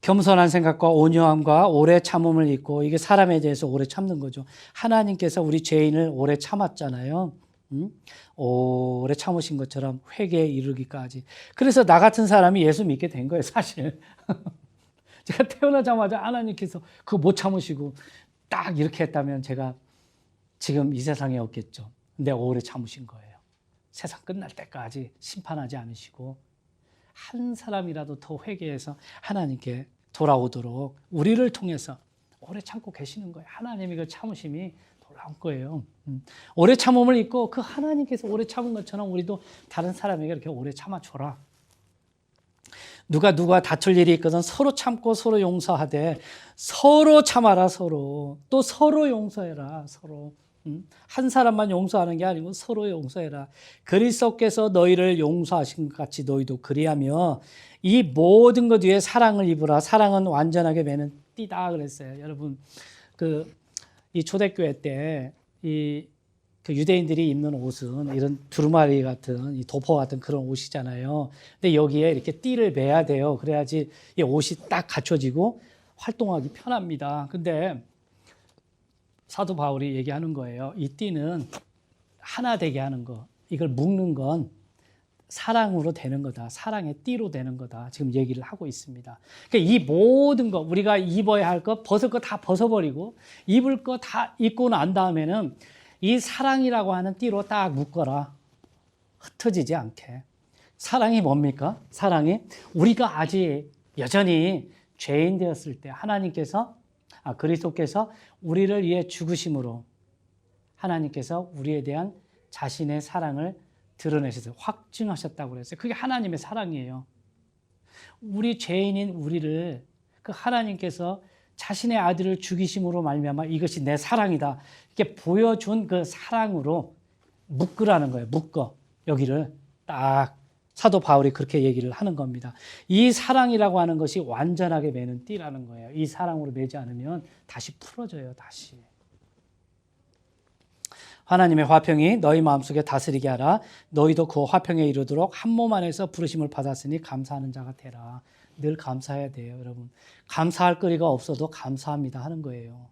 겸손한 생각과 온유함과 오래 참음을 잊고, 이게 사람에 대해서 오래 참는 거죠. 하나님께서 우리 죄인을 오래 참았잖아요. 오래 참으신 것처럼 회개에 이르기까지. 그래서 나 같은 사람이 예수 믿게 된 거예요, 사실. 제가 태어나자마자 하나님께서 그거 못 참으시고 딱 이렇게 했다면 제가 지금 이 세상에 없겠죠. 근데 오래 참으신 거예요. 세상 끝날 때까지 심판하지 않으시고 한 사람이라도 더 회개해서 하나님께 돌아오도록 우리를 통해서 오래 참고 계시는 거예요. 하나님의 그 참으심이 놀라운 거예요. 오래 참음을 잊고 그 하나님께서 오래 참은 것처럼 우리도 다른 사람에게 이렇게 오래 참아줘라. 누가 다툴 일이 있거든 서로 참고 서로 용서하되, 서로 참아라. 서로 또 서로 용서해라. 서로 한 사람만 용서하는 게 아니고 서로 용서해라. 그리스도께서 너희를 용서하신 것 같이 너희도 그리하며 이 모든 것 위에 사랑을 입으라. 사랑은 완전하게 매는 띠다 그랬어요. 여러분, 이 초대교회 때 그 유대인들이 입는 옷은 이런 두루마리 같은, 이 도포 같은 그런 옷이잖아요. 근데 여기에 이렇게 띠를 매야 돼요. 그래야지 이 옷이 딱 갖춰지고 활동하기 편합니다. 근데 사도 바울이 얘기하는 거예요. 이 띠는 하나 되게 하는 거. 이걸 묶는 건 사랑으로 되는 거다. 사랑의 띠로 되는 거다. 지금 얘기를 하고 있습니다. 그러니까 이 모든 거, 우리가 입어야 할 거, 벗을 거 다 벗어버리고 입을 거 다 입고 난 다음에는 이 사랑이라고 하는 띠로 딱 묶어라. 흩어지지 않게. 사랑이 뭡니까? 사랑이 우리가 아직 여전히 죄인 되었을 때 하나님께서, 그리스도께서 우리를 위해 죽으심으로 하나님께서 우리에 대한 자신의 사랑을 드러내셔서 확증하셨다고 그랬어요. 그게 하나님의 사랑이에요. 우리 죄인인 우리를 그 하나님께서 자신의 아들을 죽이심으로 말미암아 이것이 내 사랑이다. 이렇게 보여준 그 사랑으로 묶으라는 거예요. 묶어. 여기를 딱 사도 바울이 그렇게 얘기를 하는 겁니다. 이 사랑이라고 하는 것이 완전하게 매는 띠라는 거예요. 이 사랑으로 매지 않으면 다시 풀어져요. 다시. 하나님의 화평이 너희 마음속에 다스리게 하라. 너희도 그 화평에 이르도록 한 몸 안에서 부르심을 받았으니 감사하는 자가 되라. 늘 감사해야 돼요, 여러분. 감사할 거리가 없어도 감사합니다 하는 거예요.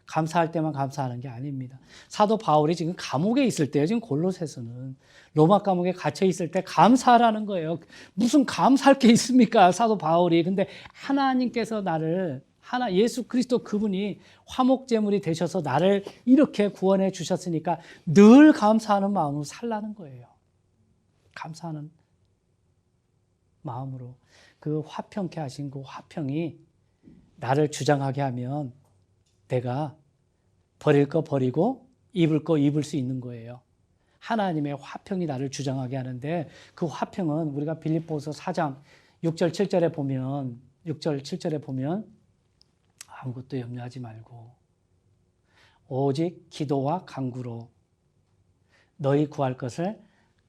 감사할 때만 감사하는 게 아닙니다. 사도 바울이 지금 감옥에 있을 때요. 지금 골로새서는 로마 감옥에 갇혀 있을 때 감사하라는 거예요. 무슨 감사할 게 있습니까? 사도 바울이. 근데 하나님께서 나를 예수 그리스도 그분이 화목제물이 되셔서 나를 이렇게 구원해 주셨으니까 늘 감사하는 마음으로 살라는 거예요. 감사하는 마음으로 그 화평케 하신 그 화평이 나를 주장하게 하면 내가 버릴 거 버리고 입을 거 입을 수 있는 거예요. 하나님의 화평이 나를 주장하게 하는데 그 화평은 우리가 빌립보서 4장 6절 7절에 보면 6절 7절에 보면 아무것도 염려하지 말고 오직 기도와 간구로 너희 구할 것을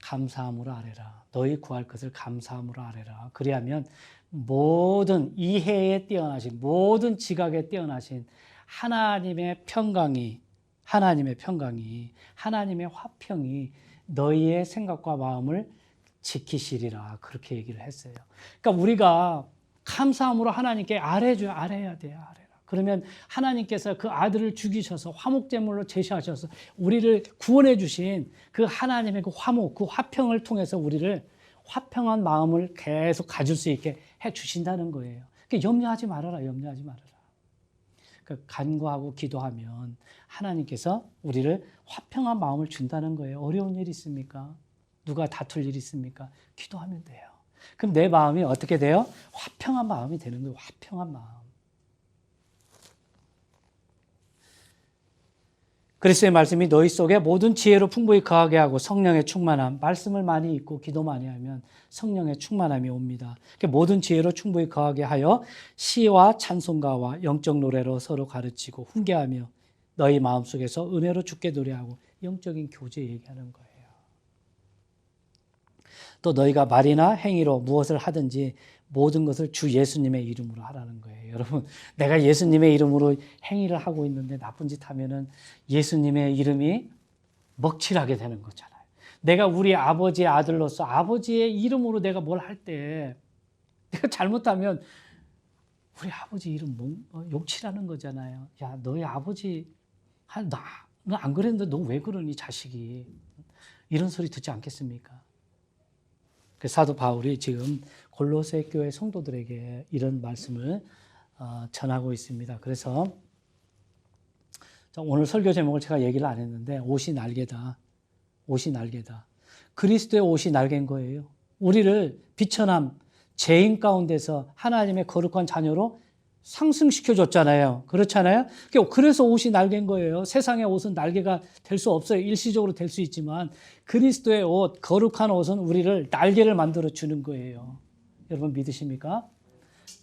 감사함으로 아뢰라. 너희 구할 것을 감사함으로 아뢰라. 그리하면 모든 이해에 뛰어나신 모든 지각에 뛰어나신 하나님의 평강이 하나님의 화평이 너희의 생각과 마음을 지키시리라. 그렇게 얘기를 했어요. 그러니까 우리가 감사함으로 하나님께 아뢰야 돼요. 그러면 하나님께서 그 아들을 죽이셔서 화목제물로 제시하셔서 우리를 구원해 주신 그 하나님의 그 화목, 그 화평을 통해서 우리를 화평한 마음을 계속 가질 수 있게 해 주신다는 거예요. 그러니까 염려하지 말아라. 그러니까 간구하고 기도하면 하나님께서 우리를 화평한 마음을 준다는 거예요. 어려운 일 있습니까? 누가 다툴 일 있습니까? 기도하면 돼요. 그럼 내 마음이 어떻게 돼요? 화평한 마음이 되는 거예요. 화평한 마음. 그리스도의 말씀이 너희 속에 모든 지혜로 풍부히 거하게 하고 성령의 충만함, 말씀을 많이 읽고 기도 많이 하면 성령의 충만함이 옵니다. 모든 지혜로 충분히 거하게 하여 시와 찬송가와 영적 노래로 서로 가르치고 훈계하며 너희 마음속에서 은혜로 주께 노래하고 영적인 교제 얘기하는 거예요. 또 너희가 말이나 행위로 무엇을 하든지 모든 것을 주 예수님의 이름으로 하라는 거예요. 여러분, 내가 예수님의 이름으로 행위를 하고 있는데 나쁜 짓 하면은 예수님의 이름이 먹칠하게 되는 거잖아요. 내가 우리 아버지의 아들로서 아버지의 이름으로 내가 뭘 할 때 내가 잘못하면 우리 아버지 이름 욕칠하는 거잖아요. 야, 너희 아버지 너 안 그랬는데 너 왜 그러니 자식이. 이런 소리 듣지 않겠습니까? 사도 바울이 지금 골로새 교회 성도들에게 이런 말씀을 전하고 있습니다. 그래서 오늘 설교 제목을 제가 얘기를 안 했는데 옷이 날개다. 그리스도의 옷이 날개인 거예요. 우리를 비천함, 죄인 가운데서 하나님의 거룩한 자녀로 상승시켜줬잖아요. 그렇잖아요? 그래서 옷이 날개인 거예요. 세상의 옷은 날개가 될 수 없어요. 일시적으로 될 수 있지만 그리스도의 옷, 거룩한 옷은 우리를 날개를 만들어 주는 거예요. 여러분 믿으십니까?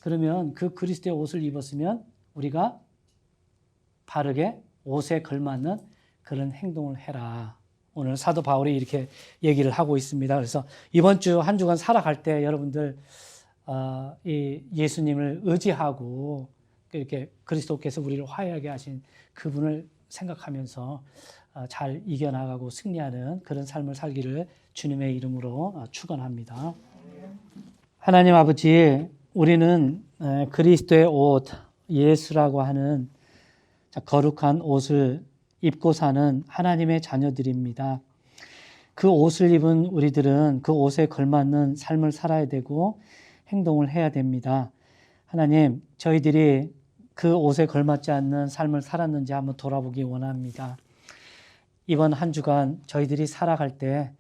그러면 그 그리스도의 옷을 입었으면 우리가 바르게 옷에 걸맞는 그런 행동을 해라. 오늘 사도 바울이 이렇게 얘기를 하고 있습니다. 그래서 이번 주 한 주간 살아갈 때 여러분들 이 예수님을 의지하고 이렇게 그리스도께서 우리를 화해하게 하신 그분을 생각하면서 잘 이겨나가고 승리하는 그런 삶을 살기를 주님의 이름으로 축원합니다. 하나님 아버지, 우리는 그리스도의 옷, 예수라고 하는 거룩한 옷을 입고 사는 하나님의 자녀들입니다. 그 옷을 입은 우리들은 그 옷에 걸맞는 삶을 살아야 되고 행동을 해야 됩니다. 하나님, 저희들이 그 옷에 걸맞지 않는 삶을 살았는지 한번 돌아보기 원합니다. 이번 한 주간 저희들이 살아갈 때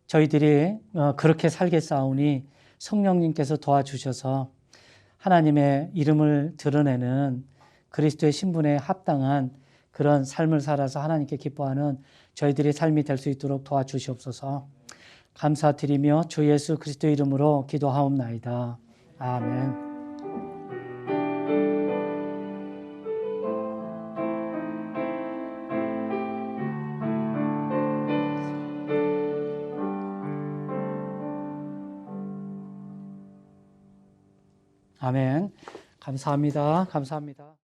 저희들이 그렇게 살겠사오니 성령님께서 도와주셔서 하나님의 이름을 드러내는 그리스도의 신분에 합당한 그런 삶을 살아서 하나님께 기뻐하는 저희들의 삶이 될 수 있도록 도와주시옵소서. 감사드리며 주 예수 그리스도의 이름으로 기도하옵나이다. 아멘. 아멘. 감사합니다. 감사합니다.